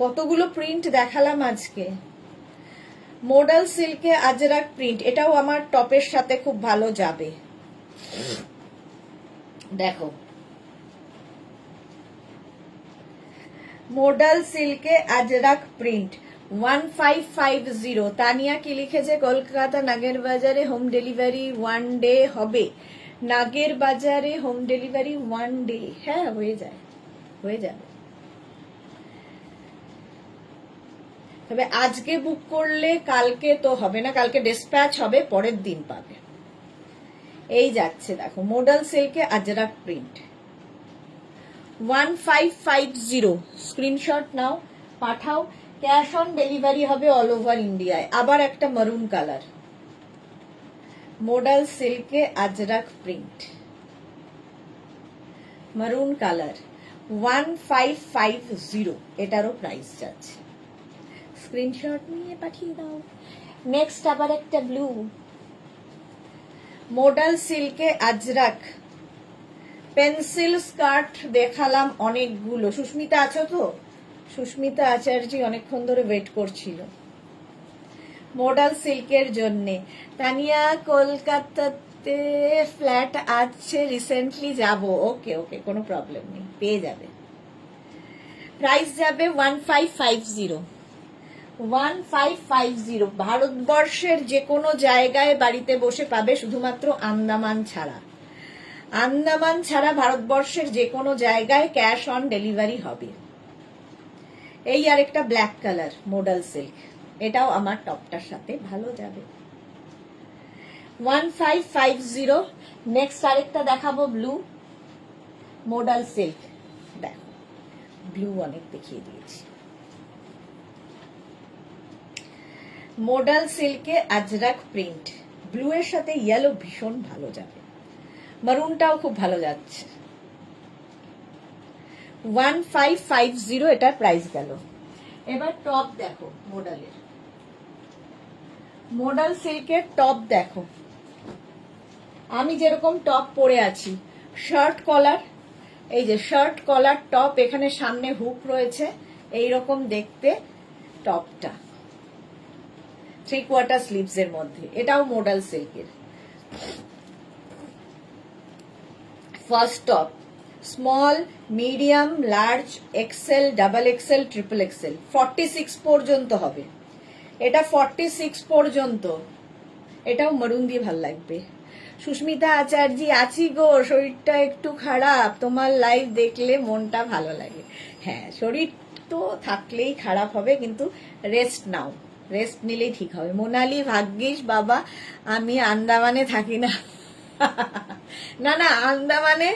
কতগুলো প্রিন্ট দেখালাম আজকে। মডাল সিল্কে আজরাক প্রিন্ট, এটাও আমার টপের সাথে খুব ভালো যাবে। দেখো, মডাল সিল্কে আজরাক প্রিন্ট, 1550। তানিয়া কি লিখেছে? কলকাতা নাগের বাজারে হোম ডেলিভারি 1 ডে হবে। নাগের বাজারে হোম ডেলিভারি 1 ডে, হ্যাঁ হয়ে যায়, হয়ে যাবে। তবে আজকে বুক করলে কালকে তো হবে না, কালকে ডিসপ্যাচ হবে, পরের দিন পাবে। এই যাচ্ছে দেখো, মডাল সিল্কে আজরাক প্রিন্ট, 1550। স্ক্রিনশট নাও, পাঠাও, ক্যাশ অন ডেলিভারি হবে অল ওভার ইন্ডিয়ায়। আবার একটা মারুন কালার, মডাল সিল্কে আজরাক প্রিন্ট, মারুন কালার, 1550। এটারও প্রাইস যাচ্ছে, স্ক্রিনশট নিয়ে পাঠিয়ে দাও। নেক্সট আবার একটা ব্লু, মডাল সিল্কে আজরাক পেন্সিল স্কার্ট দেখালাম অনেকগুলো। সুস্মিতা আছো তো? সুস্মিতা আচার্যি অনেকক্ষণ ধরে ওয়েট করছিল মডাল সিল্কের জন্যে। তানিয়া কলকাতাতে ফ্ল্যাট আছে, রিসেন্টলি যাব। ওকে ওকে, কোনো প্রবলেম নেই, পেয়ে যাবে। প্রাইস যাবে 1550, 1550। ভারতবর্ষের যে কোনো জায়গায় বাড়িতে বসে পাবে, শুধুমাত্র আন্দামান ছাড়া। আন্দামান ছাড়া ভারতবর্ষের যে কোনো জায়গায় ক্যাশ অন ডেলিভারি হবে। এই আরেকটা ব্ল্যাক কালার মডাল সিল্ক, এটাও আমার টপটার সাথে ভালো যাবে। 1550। নেক্সট আরেকটা দেখাবো ব্লু মডাল সিল্ক। দেখো, ব্লু অনেক দেখিয়ে দিয়েছি। মডাল সিল্কে আজরাক প্রিন্ট, ব্লু এর সাথে ইয়েলো ভীষণ ভালো যাবে, মারুনটাও খুব ভালো যাচ্ছে। 1550 এটার প্রাইস গেল। এবার টপ দেখো মডালের, মডাল সিল্কের টপ দেখো, আমি যেরকম টপ পরে আছি, শার্ট কলার, এই যে শার্ট কলার টপ, এখানে সামনে হুক রয়েছে, এই রকম দেখতে টপটা 3/4 স্লিভস এর মধ্যে, এটাও মোডাল সিল্কের। First top, small, medium, large, XL, double XL, triple XL, 46 পর্যন্ত হবে। এটা 46 পর্যন্ত। এটাও মারুন দিয়ে ভাল লাগবে। সুস্মিতা আচার্যি, আছি গো, শরীরটা একটু খারাপ, তোমার লাইভ দেখলে মনটা ভালো লাগে। হ্যাঁ, শরীর তো থাকলেই খারাপ হবে, কিন্তু রেস্ট নাও, রেস্ট নিলেই ঠিক হবে। মোনালি, ভাগ্যিস বাবা আমি আন্দামানে থাকি না। না না, আন্দামানে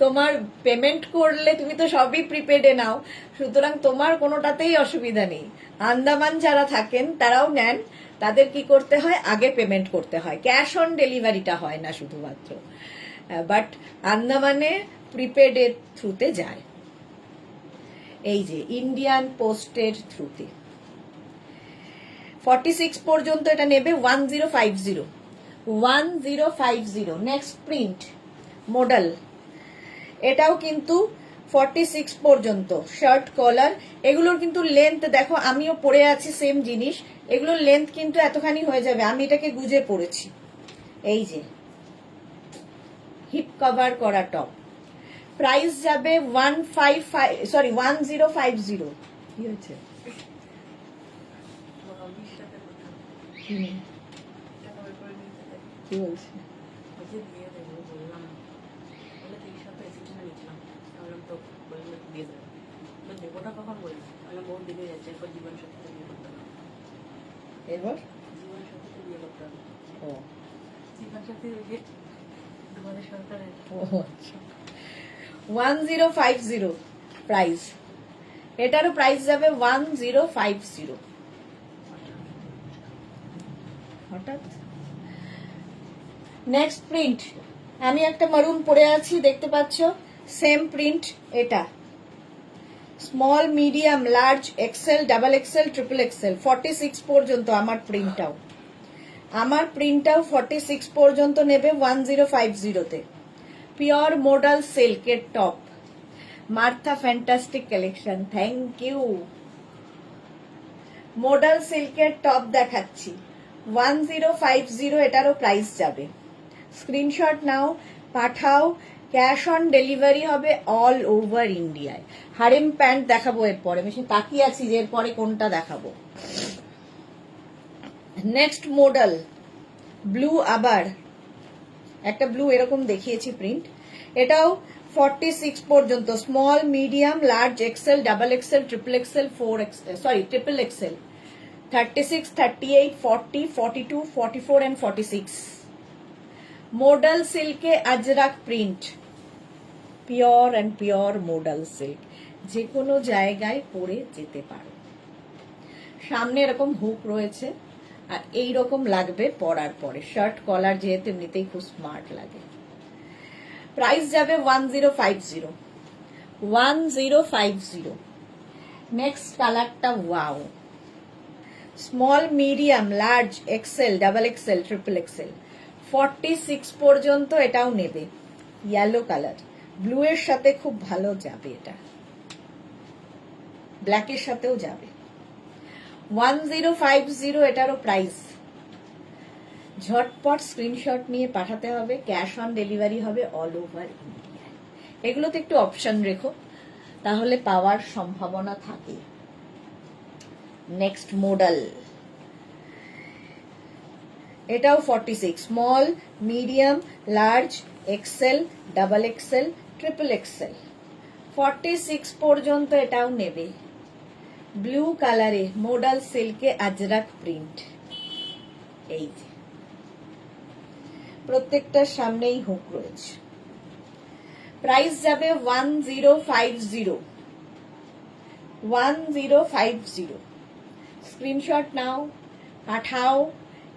তোমার পেমেন্ট করলে তুমি তো সবই প্রিপেডে নাও, সুতরাং তোমার কোনোটাতেই অসুবিধা নেই। আন্দামান যারা থাকেন তারাও নেন, তাদের কি করতে হয়, আগে পেমেন্ট করতে হয়, ক্যাশ অন ডেলিভারিটা হয় না শুধুমাত্র, বাট আন্দামানে প্রিপেডের থ্রুতে যায়। এই যে ইন্ডিয়ান পোস্টের থ্রুতে 46 পর্যন্ত এটা নেবে 1050। 1050। নেক্সট প্রিন্ট মডেল, এটাও কিন্তু 46 পর্যন্ত, শার্ট কলার। এগুলোর কিন্তু লেন্থ দেখো, আমিও পরে আছি সেম জিনিস, এগুলোর লেন্থ কিন্তু এতখানি হয়ে যাবে, আমি এটাকে গুজে পরেছি। এই যে হিপ কভার করা টপ, প্রাইস যাবে 1050। কি হয়েছে? কি বলছে? এবার ও 1050 প্রাইস, এটারও প্রাইস যাবে 1050। হঠাৎ নেক্সট প্রিন্ট, আমি একটা মারুন পরে আছি দেখতে পাচ্ছ, সেম প্রিন্ট। এটা small, medium, large, XL, double XL, triple XL, 46 পর্যন্ত আমার প্রিন্টটাও। 46 পর্যন্ত নেবে 1050-তে। পিওর মোডাল সিল্কের top, Martha fantastic collection, thank you. Modal সিল্কের টপ দেখাচ্ছি 1050, এটারও প্রাইস যাবে। স্ক্রিনশট নাও, পাঠাও, ক্যাশ অন ডেলিভারি হবে অল ওভার ইন্ডিয়ায়। হারেম প্যান্ট দেখাবো এরপরে, আমি সে তাকিয়ে আছি যে এরপরে কোনটা দেখাবো। নেক্সট মডেল ব্লু, আবার একটা ব্লু এরকম দেখিয়েছি প্রিন্ট, এটাও 46 পর্যন্ত, small, medium, large, XL, double XL, triple XL, triple XL, 36, 38, 40, 42, 44 and 46। Modal সিল্কে Ajrak print, pure and pure modal silk, যে কোনো জায়গায় পরে যেতে পারো। সামনে এরকম হুক রয়েছে, আর এই রকম লাগবে পরার পরে, শার্ট কলার যেহেতু এমনিতেই খুব স্মার্ট লাগে। প্রাইস যাবে 1050। 1050। নেক্সট কালারটা wow, small, medium, large, XL, double XL, triple XL, 46 পর্যন্ত এটাও নেবে। ইয়েলো কালার, ব্লু এর সাথে খুব ভালো যাবে, এটা ব্ল্যাকের সাথেও যাবে। 1050 এটারও প্রাইস। ঝটপট স্ক্রিনশট নিয়ে পাঠাতে হবে, ক্যাশ অন ডেলিভারি হবে অল ওভার ইন্ডিয়ায়। এগুলোতে একটু অপশন রেখো, তাহলে পাওয়ার সম্ভাবনা থাকে। নেক্সট মডেল, এটাও 46, small, medium, large, XL, double XL, triple XL, 46 পর্যন্ত এটাও নেবে। ব্লু কালারে মোডাল সিল্কে আজরাক প্রিন্ট, এই যে প্রত্যেকটার সামনেই হুক রয়েছে। প্রাইস যাবে 1050। 1050। স্ক্রিনশট নাও, পাঠাও,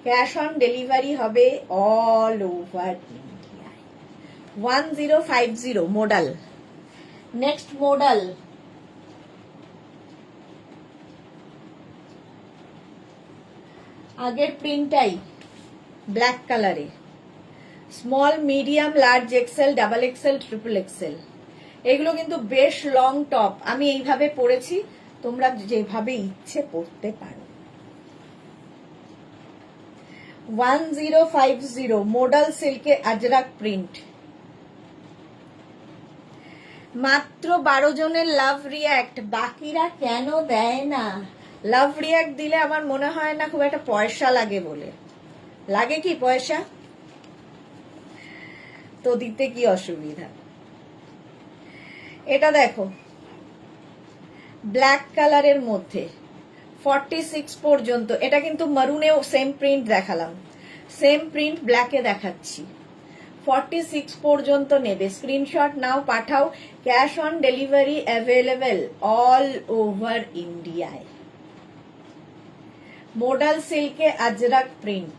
ক্যাশ অন ডেলিভারি হবে অল ওভার ইন্ডিয়ায়। 1050 মডেল। নেক্সট মডেল, আগের প্রিন্টটাই ব্ল্যাক কালারে, small, medium, large XL, double XL, triple Excel. এগুলো কিন্তু বেশ লং টপ। আমি এইভাবে পরেছি, তোমরা যেভাবে ইচ্ছে পরতে পারো। 1050 মোডাল সিল্কে আজরাক প্রিন্ট। মাত্র 12 জনের লাভ রিয়াক্ট, বাকিরা কেন দেয় না? লাভ রিয়াক্ট দিলে আমার মনে হয় না খুব একটা পয়সা লাগে বলে। লাগে কি পয়সা? তো দিতে কি অসুবিধা? এটা দেখো, ব্ল্যাক কালারের মধ্যে 46 পর্যন্ত। এটা কিন্তু মারুনেও সেম প্রিন্ট দেখালাম, সেম প্রিন্ট ব্ল্যাকে দেখাচ্ছি। 46 পর্যন্ত নেবে, স্ক্রিনশট নাও, পাঠাও। Cash on delivery available all over ইন্ডিয়ায়। মোডাল সিল্কে আজরাক প্রিন্ট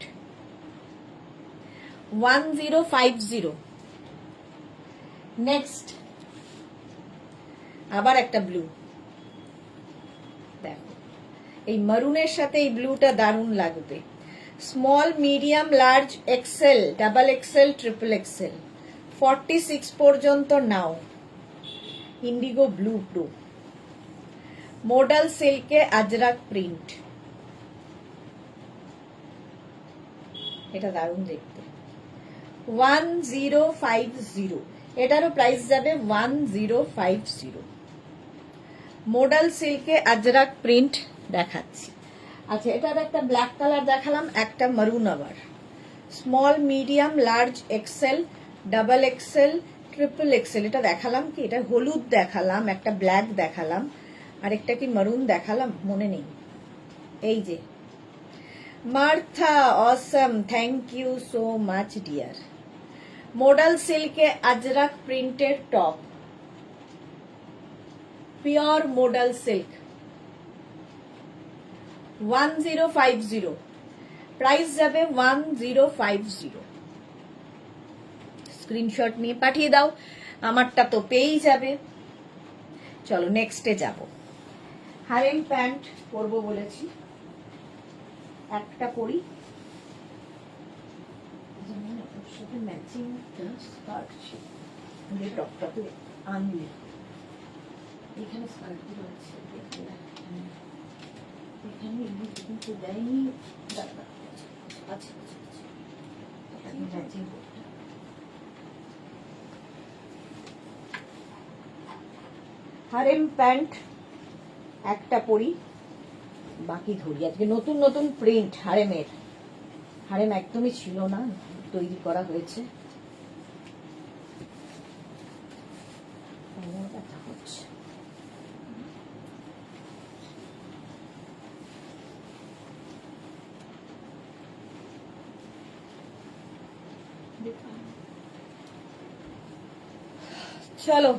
1050। নেক্সট আবার একটা ব্লু, দেখো এই মারুনের সাথে এই ব্লুটা দারুণ লাগবে। Small, medium, large XL, double XL, triple XL 46 পর্যন্ত নাও। ইন্ডিগো ব্লু প্রো, মোডাল সিল্কে আজরাক প্রিন্ট। এটা দারুণ দেখতে। 1050, এটারও প্রাইস যাবে 1050। মোডাল সিল্কে আজরাক প্রিন্ট দেখাচ্ছি। আচ্ছা, এটার একটা ব্ল্যাক কালার দেখালাম, একটা মারুন আবার। Small, medium, large XL, double XL, triple Excel. এটা দেখালাম কি? এটা হলুদ দেখালাম, একটা ব্ল্যাক দেখালাম, আরেকটা কি মারুন দেখালাম, মনে নেই। এই যে Martha, Assam, thank you so much dear. Modal সিল্কে আজরাক প্রিন্টের top, pure modal silk 1050, price যাবে 1050। স্ক্রিনশট নিয়ে পাঠিয়ে দাও, আমারটা তো পেয়েই যাবে। চলো নেক্সটে যাব। হারেম প্যান্ট পরবো বলেছি, একটা পরি, সাথে ম্যাচিং স্কার্ট ছিল, টপটাতে আনলি। এখানে স্কার্ট গুলো আছে, এখানে কিন্তু দেয়নি। আচ্ছা, ম্যাচিং করতে। হারেম প্যান্ট একটা পরি, বাকি ধরি। আজকে নতুন নতুন প্রিন্ট হারেমের। হারেম একদমই ছিল না, তৈরি করা হয়েছে। ব্যথা হচ্ছে। চলো,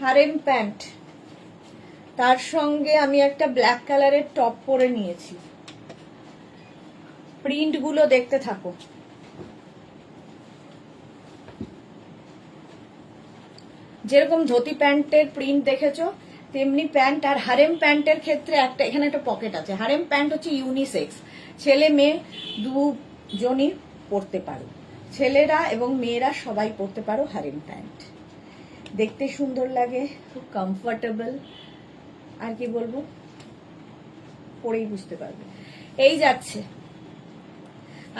হারেম প্যান্ট, তার সঙ্গে আমি একটা ব্ল্যাক কালারের টপ পরে নিয়েছি। প্রিন্ট গুলো দেখতে থাকো। যেরকম ধুতি প্যান্টের প্রিন্ট দেখেছো, তেমনি প্যান্ট। আর হারেম প্যান্টের ক্ষেত্রে একটা এখানে একটা পকেট আছে। হারেম প্যান্ট হচ্ছে ইউনিসেক্স, ছেলে মেয়ে দুজনই পরতে পারো, ছেলেরা এবং মেয়েরা সবাই পরতে পারো হারেম প্যান্ট। দেখতে সুন্দর লাগে, খুব কমফোর্টেবল। আর কি বলবো, পরেই বুঝতে পারবে। এই যাচ্ছে,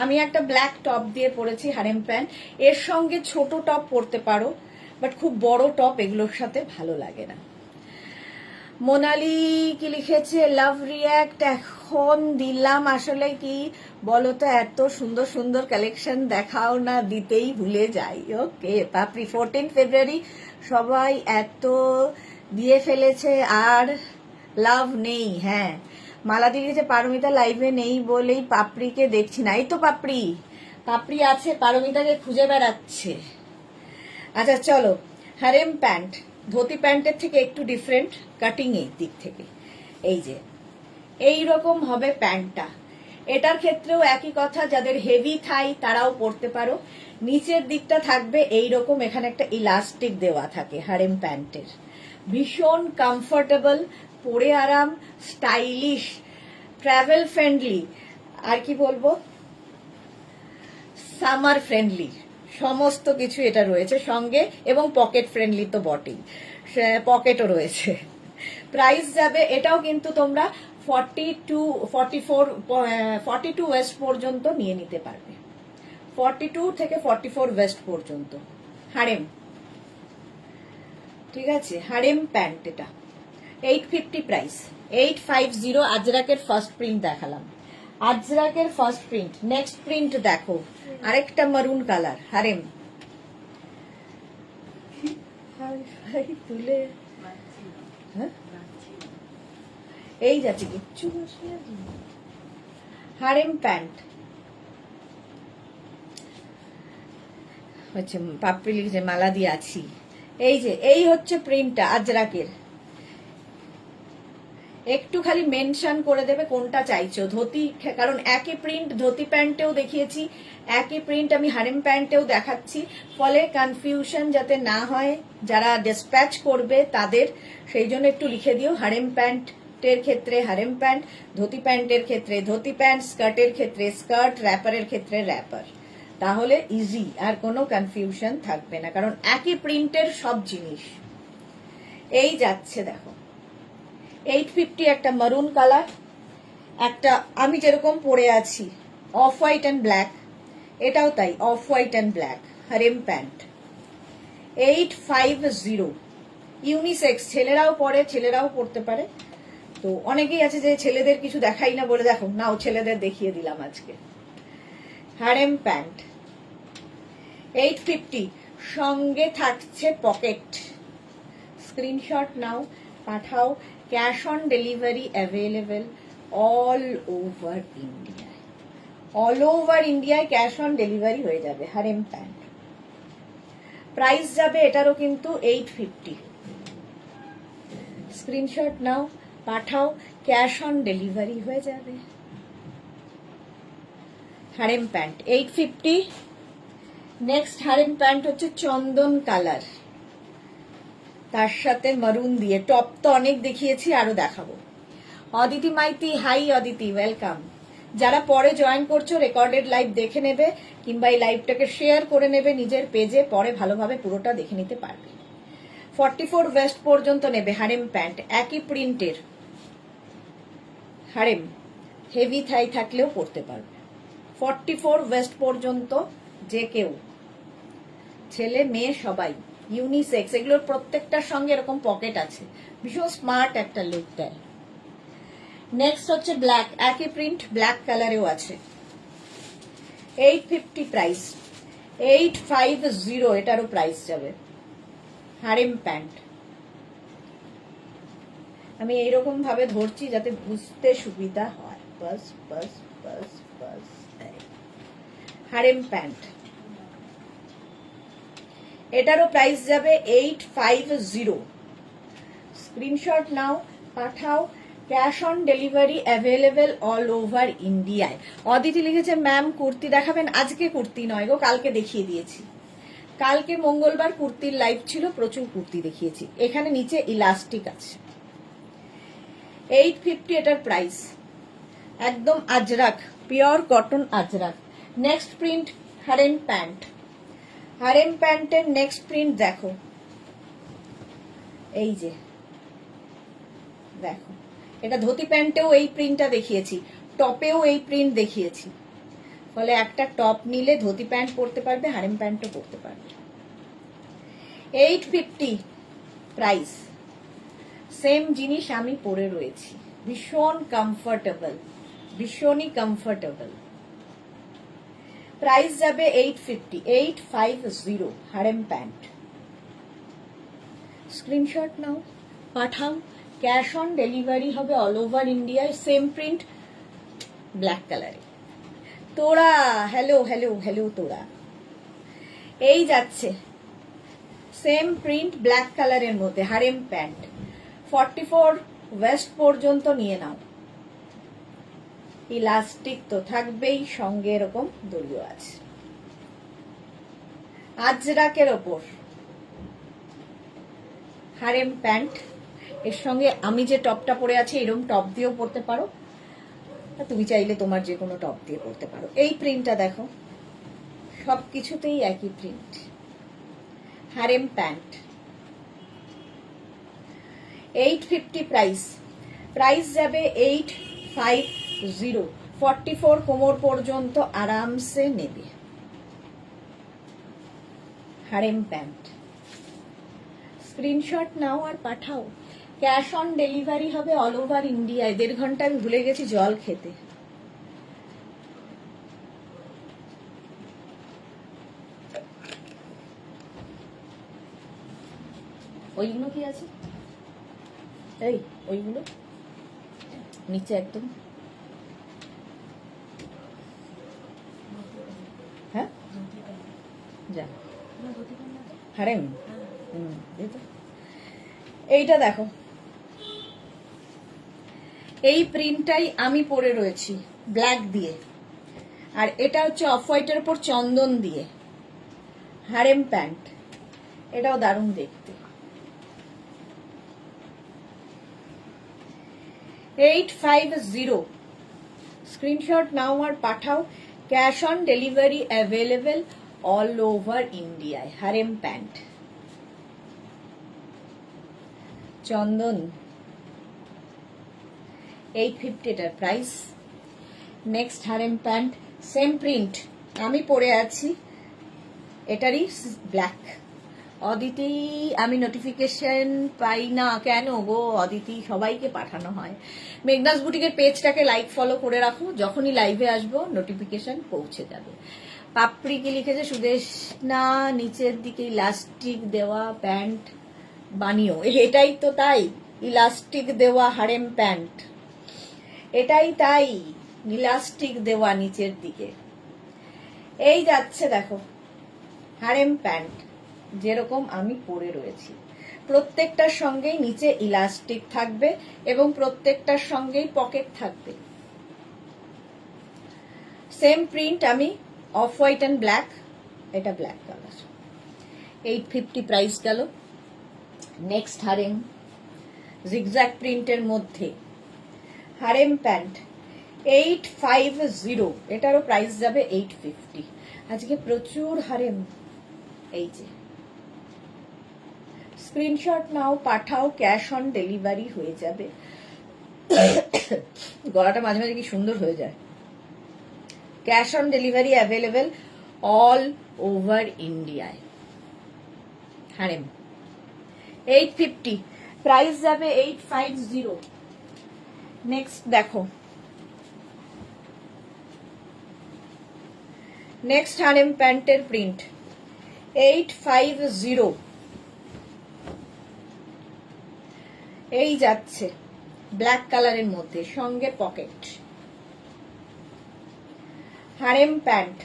আমি একটা ব্ল্যাক টপ দিয়ে পরেছি হারেম প্যান্ট। এর সঙ্গে ছোট টপ পরতে পারো, বাট খুব বড় টপ এগুলোর সাথে ভালো লাগে না। মোনালি কি লিখেছে, লাভ রিয়াক্ট এখন দিলাম। আসলে কি বলতো, এত সুন্দর সুন্দর কালেকশন দেখাও না, দিতেই ভুলে যাই। ওকে পাপড়ি, 14 ফেব্রুয়ারি সবাই এত দিয়ে ফেলেছে আর লাভ নেই। হ্যাঁ, মালাদি লিখেছে পারমিতা লাইভে নেই বলেই পাপড়িকে দেখছি না। এই তো পাপড়ি, পাপড়ি আছে, পারমিতাকে খুঁজে বেড়াচ্ছে। আচ্ছা চলো, হারেম প্যান্ট ধুতি প্যান্টের থেকে একটু ডিফারেন্ট কাটিং এর দিক থেকে। এই যে এই রকম হবে প্যান্টটা। এটার ক্ষেত্রেও একই কথা, যাদের হেভি থাই তারাও পরতে পারো। নিচের দিকটা থাকবে এই রকম, এখানে একটা ইলাস্টিক দেওয়া থাকে হারেম প্যান্টের। ভীষণ কমফোর্টেবল, পরে আরাম, স্টাইলিশ, ট্রাভেল ফ্রেন্ডলি। আর কি বলবো, সামার ফ্রেন্ডলি সমস্ত কিছু এটা রয়েছে সঙ্গে, এবং পকেট ফ্রেন্ডলি তো বটেই, পকেটও রয়েছে। প্রাইস যাবে, এটাও কিন্তু তোমরা 42 ওয়েস্ট পর্যন্ত নিয়ে নিতে পারবে, 42 থেকে 44 ওয়েস্ট পর্যন্ত। হারেম, ঠিক আছে, হারেম প্যান্ট এটা 850 প্রাইস, 850। আজরাকের ফার্স্ট প্রিন্ট দেখালাম, আজরাকের ফার্স্ট প্রিন্ট। নেক্সট প্রিন্ট দেখো, আরেকটা মারুন কালার, হারেম। তুলে হ্যাঁ এই যাচ্ছে কিচ্ছু হারেম প্যান্ট হচ্ছে, পাপড়ি লিখছে মালা দিয়ে আছি। এই যে এই হচ্ছে প্রিন্টটা আজরাকের, একটু খালি মেনশন করে দেবে কোনটা চাইছো। ধুতি, কারণ একই প্রিন্ট ধুতি প্যান্টেও দেখিয়েছি, একই প্রিন্ট আমি হারেম প্যান্টেও দেখাচ্ছি, ফলে কনফিউশন যাতে না হয় যারা ডিসপ্যাচ করবে তাদের, সেই জন্য একটু লিখে দিও হারেম প্যান্টের ক্ষেত্রে হারেম প্যান্ট, ধুতি প্যান্টের ক্ষেত্রে ধুতি প্যান্ট, স্কার্টের ক্ষেত্রে স্কার্ট, র্যাপারের ক্ষেত্রে র্যাপার, তাহলে ইজি, আর কোনো কনফিউশন থাকবে না, কারণ একই প্রিন্টের সব জিনিস। এই যাচ্ছে দেখো 850, একটা মারুন কালার, একটা আমি যেরকম পরে আছি অফ হোয়াইট অ্যান্ড ব্ল্যাক, এটাও তাই off white and black, harem pant 850। Unisex, ছেলেরাও পরে, ছেলেরাও পরতে পারে। তো অনেকেই আছে যে ছেলেদের কিছু দেখাই না বলে, দেখো নাও ছেলেদের দেখিয়ে দিলাম আজকে। হারেম প্যান্ট 850, সঙ্গে থাকছে পকেট। স্ক্রিনশট নাও, পাঠাও। Cash on delivery available all over ইন্ডিয়ায়, অল ওভার ইন্ডিয়ায় ক্যাশ অন ডেলিভারি হয়ে যাবে হারেম প্যান্ট। প্রাইস যাবে এটারও কিন্তু 850। স্ক্রিনশট নাও, পাঠাও, ক্যাশ অন ডেলিভারি হয়ে যাবে। Harem pant 850। Next harem pant হচ্ছে চন্দন কালার, তার সাথে মারুন দিয়ে, টপ তো অনেক দেখিয়েছি, আরো দেখাবো। Aditi Maiti, hi Aditi, welcome. যারা পরে জয়েন করছো রেকর্ডেড লাইভ দেখে নেবে, কিংবা এই লাইভটাকে শেয়ার করে নেবে নিজের পেজে, পরে ভালোভাবে পুরোটা দেখে নিতে পারবে। 44 ওয়েস্ট পর্যন্ত নেবে হারেম প্যান্ট, একই প্রিন্টের হারেম, হেভি থাই থাকলেও পরতে পারবে। 44 ওয়েস্ট পর্যন্ত যে কেউ, ছেলে মেয়ে সবাই, ইউনিসেক্স, এগুলোর প্রত্যেকটার সঙ্গে এরকম পকেট আছে, ভীষণ স্মার্ট একটা লুক দেয়। নেক্সট হচ্ছে ব্ল্যাক, একই প্রিন্ট ব্ল্যাক কালারেও আছে, 850 প্রাইস, 850 এটারও প্রাইস যাবে। হারেম প্যান্ট আমি এইরকম ভাবে ধরছি যাতে বুঝতে সুবিধা হয়, বাস বাস বাস বাস। হারেম প্যান্ট এটারও প্রাইস যাবে 850। স্ক্রিনশট নাও, পাঠাও, cash on delivery available all over ইন্ডিয়ায়। অদিতি লিখেছে ম্যাম কুর্তি দেখাবেন, আজকে কুর্তি নয় গো, কালকে দেখিয়ে দিয়েছি। কালকে মঙ্গলবার কুর্তির লাইভ ছিল, প্রচুর কুর্তি দেখিয়েছি। এখানে নিচে ইলাস্টিক আছে। 850 এটার প্রাইস, একদম Ajrak, pure cotton Ajrak. Next print harem pant, harem প্যান্টের নেক্সট প্রিন্ট দেখো, এই যে দেখো, এটা ধুতি প্যান্টেও এই প্রিন্টটা দেখিয়েছি, টপেও এই প্রিন্ট দেখিয়েছি, ফলে একটা টপ নিলে ধুতি প্যান্ট পরতে পারবে, হারেম প্যান্টও পরতে পারবে। 850 প্রাইস, সেম জিনিস আমি পরে রয়েছি, ভীষণ কমফোর্টেবল, ভীষণই কমফোর্টেবল। প্রাইস যাবে 850, 850 হারেম প্যান্ট। স্ক্রিনশট নাও, পাঠাও, ক্যাশ অন ডেলিভারি হবে অল ওভার ইন্ডিয়ায়। সেম প্রিন্ট ব্ল্যাক কালারে। তোরা হ্যালো হ্যালো হ্যালো, তোরা এই যাচ্ছে সেম প্রিন্ট ব্ল্যাক কালারের মধ্যে হারেম প্যান্ট, 44 ওয়েস্ট পর্যন্ত নিয়ে নাও। ইলাস্টিক তো থাকবেই, সঙ্গে এরকম দড়িও আছে। আজরাকের ওপর হারেম প্যান্ট, এর সঙ্গে আমি যে টপটা পরে আছি এরকম টপ দিয়েও পরতে পারো, তুমি চাইলে তোমার যে কোনো টপ দিয়ে পরতে পারো। এই প্রিন্টটা দেখো, সব কিছুতেই একই print. Harem pant 850 price. Price যাবে 850। 44 কোমর পর্যন্ত আরামসে নেবে। হারেম প্যান্ট স্ক্রিনশট নাও আর পাঠাও। ক্যাশ অন ডেলিভারি হবে অল ওভার ইন্ডিয়ায়। 1.5 ঘন্টা আমি ভুলে গেছি জল খেতে। ওইগুলো কি আছে? এই ওইগুলো নিচে একদম। হ্যাঁ যা হারেম। এই তো এইটা দেখো, এই প্রিন্টটাই আমি পরে রয়েছি ব্ল্যাক দিয়ে, আর এটা হচ্ছে অফ হোয়াইটের উপর চন্দন দিয়ে। হারেম প্যান্ট, এটাও দারুণ দেখতে। 850 স্ক্রিনশট নাও আর পাঠাও। Cash on delivery available all over ইন্ডিয়ায়। হারেম প্যান্ট চন্দন 850 এটার price. Next harem pant same print আমি পরে আছি, এটারই ব্ল্যাক। অদিতি আমি নোটিফিকেশন পাই না কেন গো? অদিতি সবাইকে পাঠানো হয়। মেঘনাস বুটিকের পেজটাকে লাইক ফলো করে রাখো, যখনই লাইভে আসবো নোটিফিকেশন পৌঁছে যাবে। পাপড়ি কি লিখেছে সুদেশনা, নিচের দিকে ইলাস্টিক দেওয়া প্যান্ট বানিও। এটাই তো তাই, ইলাস্টিক দেওয়া হারেম প্যান্ট, এটাই তাই, ইলাস্টিক দেওয়া নিচের দিকে। এই যাচ্ছে দেখো হারেম প্যান্ট যেরকম আমি পরে রয়েছি, প্রত্যেকটার সঙ্গেই নিচে ইলাস্টিক থাকবে এবং প্রত্যেকটার সঙ্গেই পকেট থাকবে। সেম প্রিন্ট আমি অফ হোয়াইট অ্যান্ড ব্ল্যাক, এটা ব্ল্যাক কালার। 850 প্রাইস গেল। নেক্সট হারেম জিগজ্যাগ প্রিন্টের মধ্যে হারেম প্যান্ট 850, এটারও প্রাইস যাবে 850। আজকে প্রচুর হারেম। এই যে স্ক্রিনশট নাও পাঠাও, ক্যাশ অন ডেলিভারি হয়ে যাবে। গলাটা মাঝে মাঝে কি সুন্দর হয়ে যায়। Cash on delivery available all over ইন্ডিয়ায়। হারেম 850 প্রাইস যাবে 850। নেক্সট দেখো, নেক্সট হারেম প্যান্টের প্রিন্ট 850। এই যাচ্ছে ব্ল্যাক কালারের মধ্যে, সঙ্গে পকেট। হারেম প্যান্ট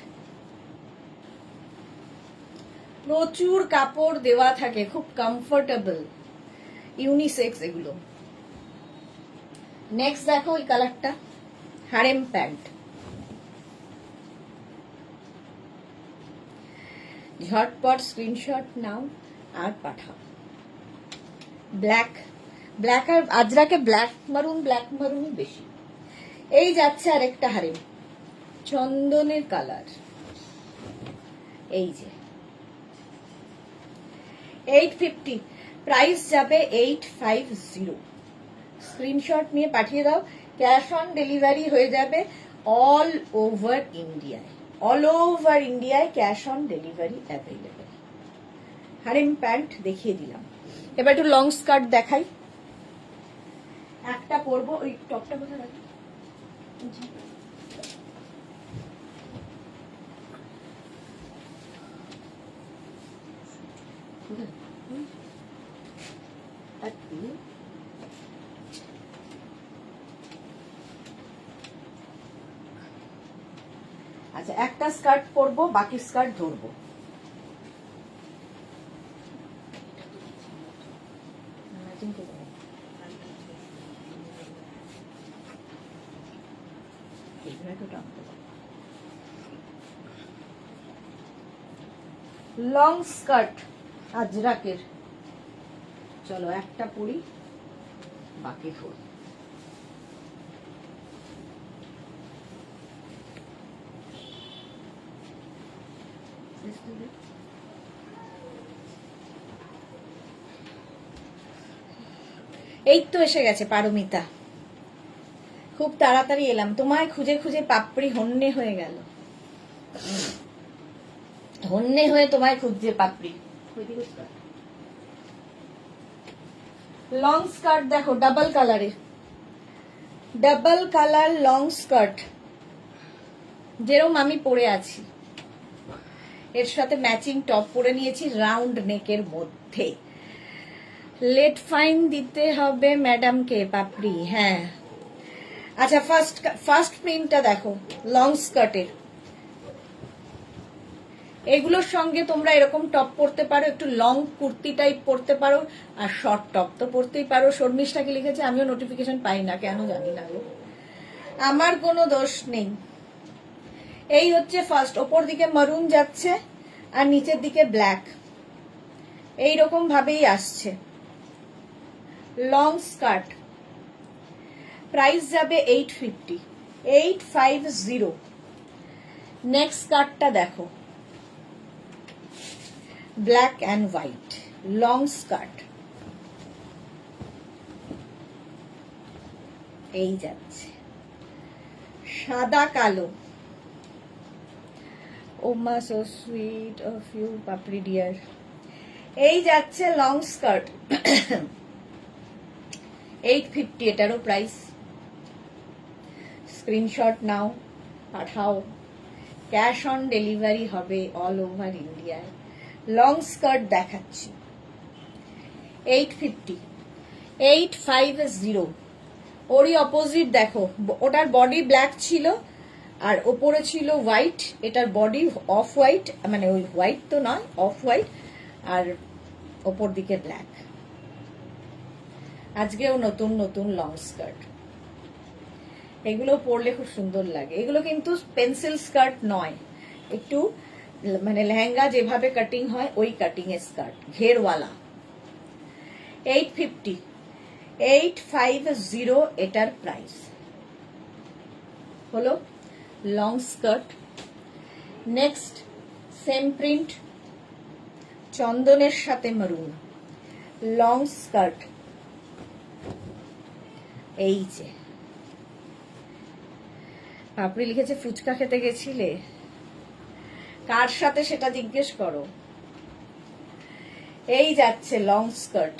প্রচুর কাপড় দেওয়া থাকে, খুব কমফোর্টেবল, ইউনিসেক্স এগুলো। নেক্সট দেখো ওই কালারটা, হারেম প্যান্ট। ঝটপট স্ক্রিনশট নাও আর পাঠাও। ব্ল্যাক, ব্ল্যাক আর আজরাকে ব্ল্যাক মারুনই বেশি। এই যাচ্ছে আরেকটা হারেম, চন্দনের কালার। এই যে 850 প্রাইস যাবে 850। স্ক্রিনশট নিয়ে পাঠিয়ে দাও, ক্যাশ অন ডেলিভারি হয়ে যাবে অল ওভার ইন্ডিয়ায়। অল ওভার ইন্ডিয়ায় cash on delivery available. Harem pant দেখিয়ে দিলাম, এবার একটু লং স্কার্ট দেখাই। একটা পরবো, ওই টপটা কোথায় রাখি? আচ্ছা একটা স্কার্ট পরবো, বাকি স্কার্ট ধরবো। লং স্কার্ট আজরাকের, চলো একটা পরি বাকি ধরবো। এই তো এসে গেছে পারমিতা, খুব তাড়াতাড়ি এলাম, তোমায় খুঁজে খুঁজে পাপড়ি হন্যে হয়ে গেল, হন্যে হয়ে তোমায় খুঁজছে পাপড়ি। লং স্কার্ট দেখো, ডাবল কালারের, ডাবল কালার লং স্কার্ট, যেরকম আমি পরে আছি, এর সাথে ম্যাচিং টপ পরে নিয়েছি রাউন্ড নেকের মধ্যে। লেট ফাইন দিতে হবে ম্যাডামকে পাপড়ি, হ্যাঁ। আচ্ছা, ফার্স্ট প্রিন্টটা দেখো লং স্কার্টের, এগুলোর সঙ্গে তোমরা এরকম টপ পরতে পারো, একটু লং কুর্তি টাইপ পরতে পারো, আর শর্ট টপ তো পরতেই পারো। শর্মিষ্ঠাকে লিখেছে, আমিও নোটিফিকেশন পাই না কেন জানি না গো, আমার কোনো দোষ নেই। এই হচ্ছে ফার্স্ট, ওপর দিকে মারুন যাচ্ছে আর নিচের দিকে ব্ল্যাক, এইরকম ভাবেই আসছে। লং স্কার্ট, প্রাইস যাবে 850, 850। নেক্সট স্কার্টটা দেখো, black and white long skirt, এই যাচ্ছে সাদা কালো। ও মা so sweet of you Papri dear. এই যাচ্ছে লং স্কার্ট, 850, এটারও প্রাইস। স্ক্রিনশট নাও, পাঠাও, ক্যাশ অন ডেলিভারি হবে অল ওভার ইন্ডিয়ায়। লং স্কার্ট দেখাচ্ছি 850, 850। ওরই অপোজিট দেখো, ওটার বডি ব্ল্যাক ছিল আর ওপরে ছিল হোয়াইট, এটার বডি অফ হোয়াইট, মানে ওই হোয়াইট তো নয়, অফ হোয়াইট, আর ওপর দিকে ব্ল্যাক। আজকেও নতুন নতুন লং স্কার্ট, এগুলো পরলে খুব সুন্দর লাগে। এগুলো কিন্তু পেন্সিল স্কার্ট নয়, একটু মানে লেহেঙ্গা যেভাবে কাটিং হয় ওই কাটিং এর স্কার্ট, ঘেরওয়ালা। 850, 850 এটার প্রাইস হলো long skirt. Next same print, চন্দনের সাথে মারুন, লং স্কার্ট, এই যে। পাপড়ি লিখেছে ফুচকা খেতে গেছিলে, কার সাথে সেটা জিজ্ঞেস করো। এই যাচ্ছে long skirt,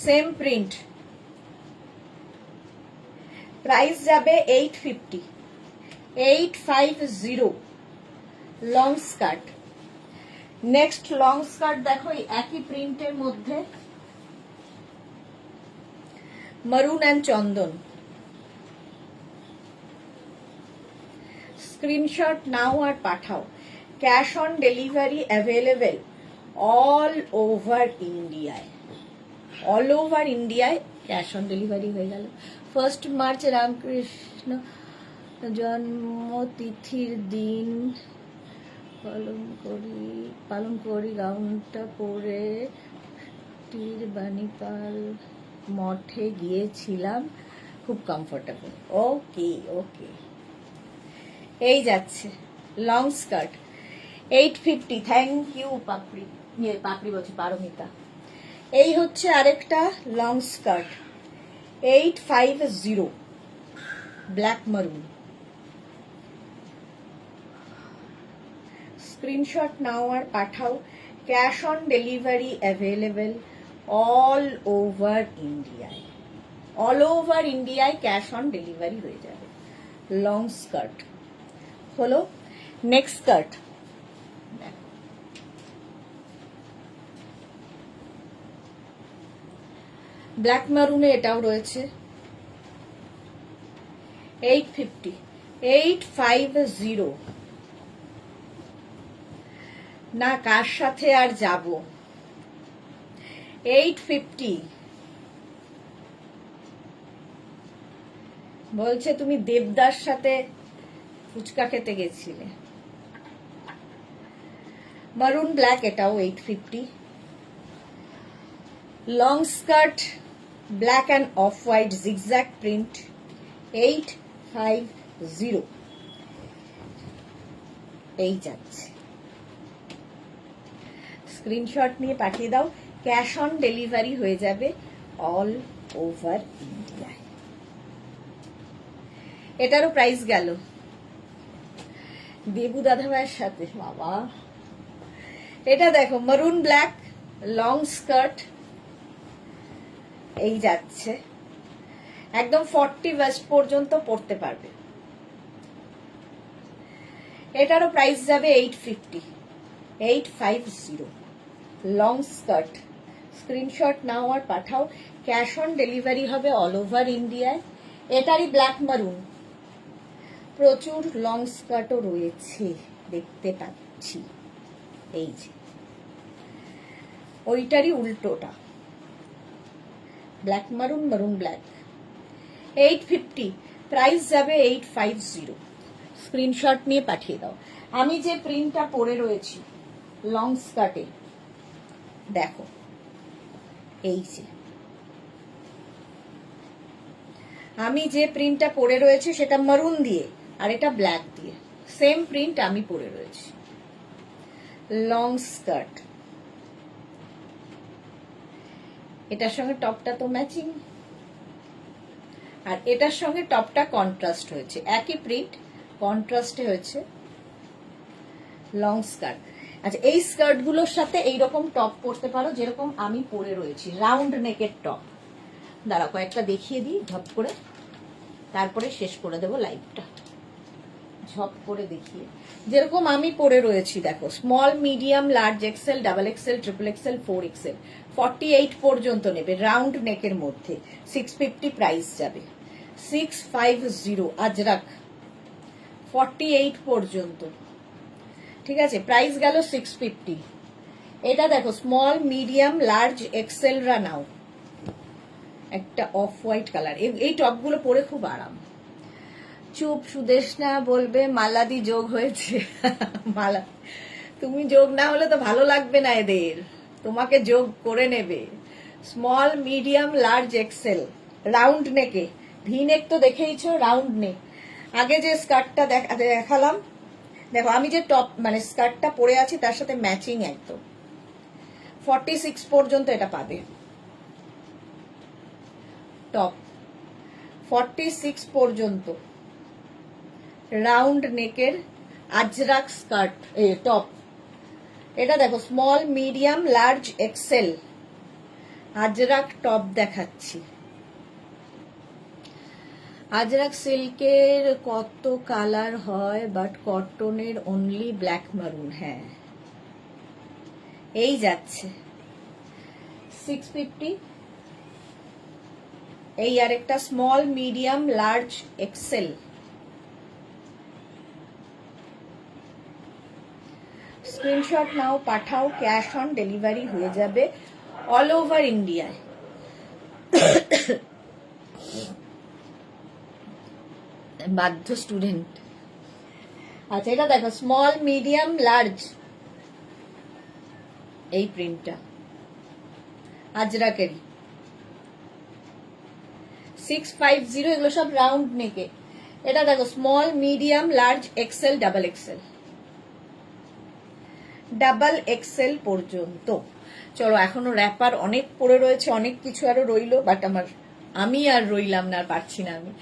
same print, price যাবে 850, 850 long skirt. Next long skirt দেখো, এই একই প্রিন্টের মধ্যে মারুন অ্যান্ড চন্দন। স্ক্রিনশট নাও আর পাঠাও, cash on delivery available all over ইন্ডিয়ায়, অল ওভার ইন্ডিয়ায় ক্যাশ অন ডেলিভারি হয়ে গেল। 1 মার্চ রামকৃষ্ণ জন্মতিথির দিন পালন করি গাউনটা পরে টির বাণীপাল মঠে গিয়েছিলাম, খুব কমফোর্টেবল। ওকে ওকে, এই যাচ্ছে long skirt 850। Thank you Papri, Papri বলছি পারমিতা। এই হচ্ছে আরেকটা long skirt 850, black maroon. Screenshot নাও আর পাঠাও, cash on delivery available all over ইন্ডিয়ায়, অল ওভার ইন্ডিয়ায় ক্যাশ অন ডেলিভারি হয়ে যাবে। লং স্কার্ট হলো। নেক্সট স্কার্ট ব্ল্যাক মারুনে, এটাও রয়েছে 850, 850। না কার সাথে আর যাব, 850। বলছে তুমি দেবদার সাথে ফুচকা খেতে গেছিলে। মারুন ব্ল্যাক, এটাও 850। Long skirt black and off white zigzag print 850। এই যাচ্ছে স্ক্রিনশট নিয়ে পাঠিয়ে দাও, ক্যাশ অন ডেলিভারি হয়ে যাবে অল ওভার ইন্ডিয়ায়। এটারও প্রাইস গেল দেবু দাদাভাইয়ের সাথে। বাবা, এটা দেখো মারুন ব্ল্যাক লং স্কার্ট, এই যাচ্ছে একদম 40 ওয়েস্ট পর্যন্ত পড়তে পারবে। এটারও প্রাইস যাবে 850 লং স্কার্ট। স্ক্রিনশট নাও আর পাঠাও, ক্যাশ অন ডেলিভারি হবে অল ওভার ইন্ডিয়ায়। এটারই ব্ল্যাক মারুন, প্রচুর লং স্কার্টও রয়েছে দেখতে পাচ্ছি, এই যে ওইটারই উল্টোটা, ব্ল্যাক মারুন মারুন ব্ল্যাক। 850, প্রাইস যাবে 850। স্ক্রিনশট নিয়ে পাঠিয়ে দাও। আমি যে প্রিন্টটা পরে রয়েছি লং স্কার্টে, দেখো এই যে আমি যে প্রিন্টটা পরে রয়েছে সেটা মারুন দিয়ে আর এটা ব্ল্যাক দিয়ে, সেম প্রিন্ট আমি পরে রয়েছি, লং স্কার্ট। এটার সঙ্গে টপটা তো ম্যাচিং, আর এটার সঙ্গে টপটা কন্ট্রাস্ট হয়েছে, একই প্রিন্ট কন্ট্রাস্টে হয়েছে, লং স্কার্ট। আচ্ছা, এই স্কার্ট গুলোর সাথে এইরকম টপ পরতে পারো যেরকম আমি পরে রয়েছি, রাউন্ড নেকের টপ। দাঁড়া কয়েকটা দেখিয়ে দিই ঝপ করে, তারপরে শেষ করে দেবো লাইভটা। ঝপ করে দেখিয়ে, যেরকম আমি পরে রয়েছি দেখো, small medium large XL double XL triple XL 4XL 48 পর্যন্ত নেবে, রাউন্ড নেকের মধ্যে। 650 প্রাইস যাবে, 650 আজরাক 48 পর্যন্ত, ঠিক আছে। প্রাইস গেল 650। এটা দেখো স্মল মিডিয়াম লার্জ এক্সেল রা নাও, একটা অফ হোয়াইট কালার। এই টপগুলো পরে খুব আরাম। চুপ, সুদেশনা বলবে মালাদি যোগ হয়েছে। মালা, তুমি যোগ না হলে তো ভালো লাগবে না এদের, তোমাকে যোগ করে নেবে। Small medium large Excel, round নেকে, ভি নেক তো দেখেইছো, রাউন্ড নেক। আগে যে স্কার্টটা দেখালাম, দেখো আমি যে টপ মানে স্কার্টটা পরে আছি তার সাথে ম্যাচিং একদম। 46 পর্যন্ত এটা পাবে টপ, 46 পর্যন্ত রাউন্ড নেকের আজরাক স্কার্ট টপ। এটা দেখো small medium large Excel Ajrak top দেখাচ্ছি। আজরাক সিল্কের কত কালার হয়, বাট কটনের অনলি ব্ল্যাক মারুন। হ্যাঁ, এই যাচ্ছে 650। এই আরেকটা small medium large Excel, screenshot নাও পাঠাও, ক্যাশ অন ডেলিভারি হয়ে যাবে অল ওভার ইন্ডিয়ায়। বাধ্য স্টুডেন্ট। আচ্ছা, এটা দেখো স্মল মিডিয়াম লার্জ, এই প্রিন্টটা আজরাকেরই 650, এগুলো সব রাউন্ড নেকে। এটা দেখো small medium large XL double Excel, double Excel পর্যন্ত। চলো, এখনো র্যাপার অনেক পড়ে রয়েছে, অনেক কিছু আরো রইলো, বাট আমি আর রইলাম না, পারছি না আমি।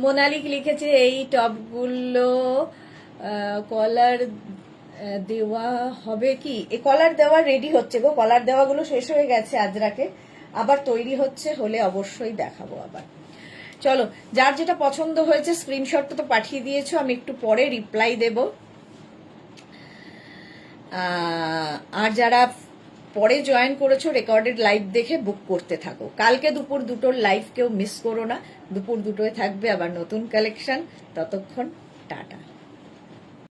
মোনালিক লিখেছে এই টপগুলো কলার দেওয়া হবে কি? এই কলার দেওয়া রেডি হচ্ছে গো, কলার দেওয়াগুলো শেষ হয়ে গেছে আজরাকে, আবার তৈরি হচ্ছে, হলে অবশ্যই দেখাবো আবার। চলো, যার যেটা পছন্দ হয়েছে স্ক্রিনশটটা তো পাঠিয়ে দিয়েছো, আমি একটু পরে রিপ্লাই দেব। আর যারা পরে জয়েন করেছো রেকর্ডেড লাইভ দেখে বুক করতে থাকো। কালকে দুপুর 2টোর লাইভ কেউ মিস করো না, দুপুর 2টোয় থাকবে আবার নতুন কালেকশন। ততক্ষণ টাটা।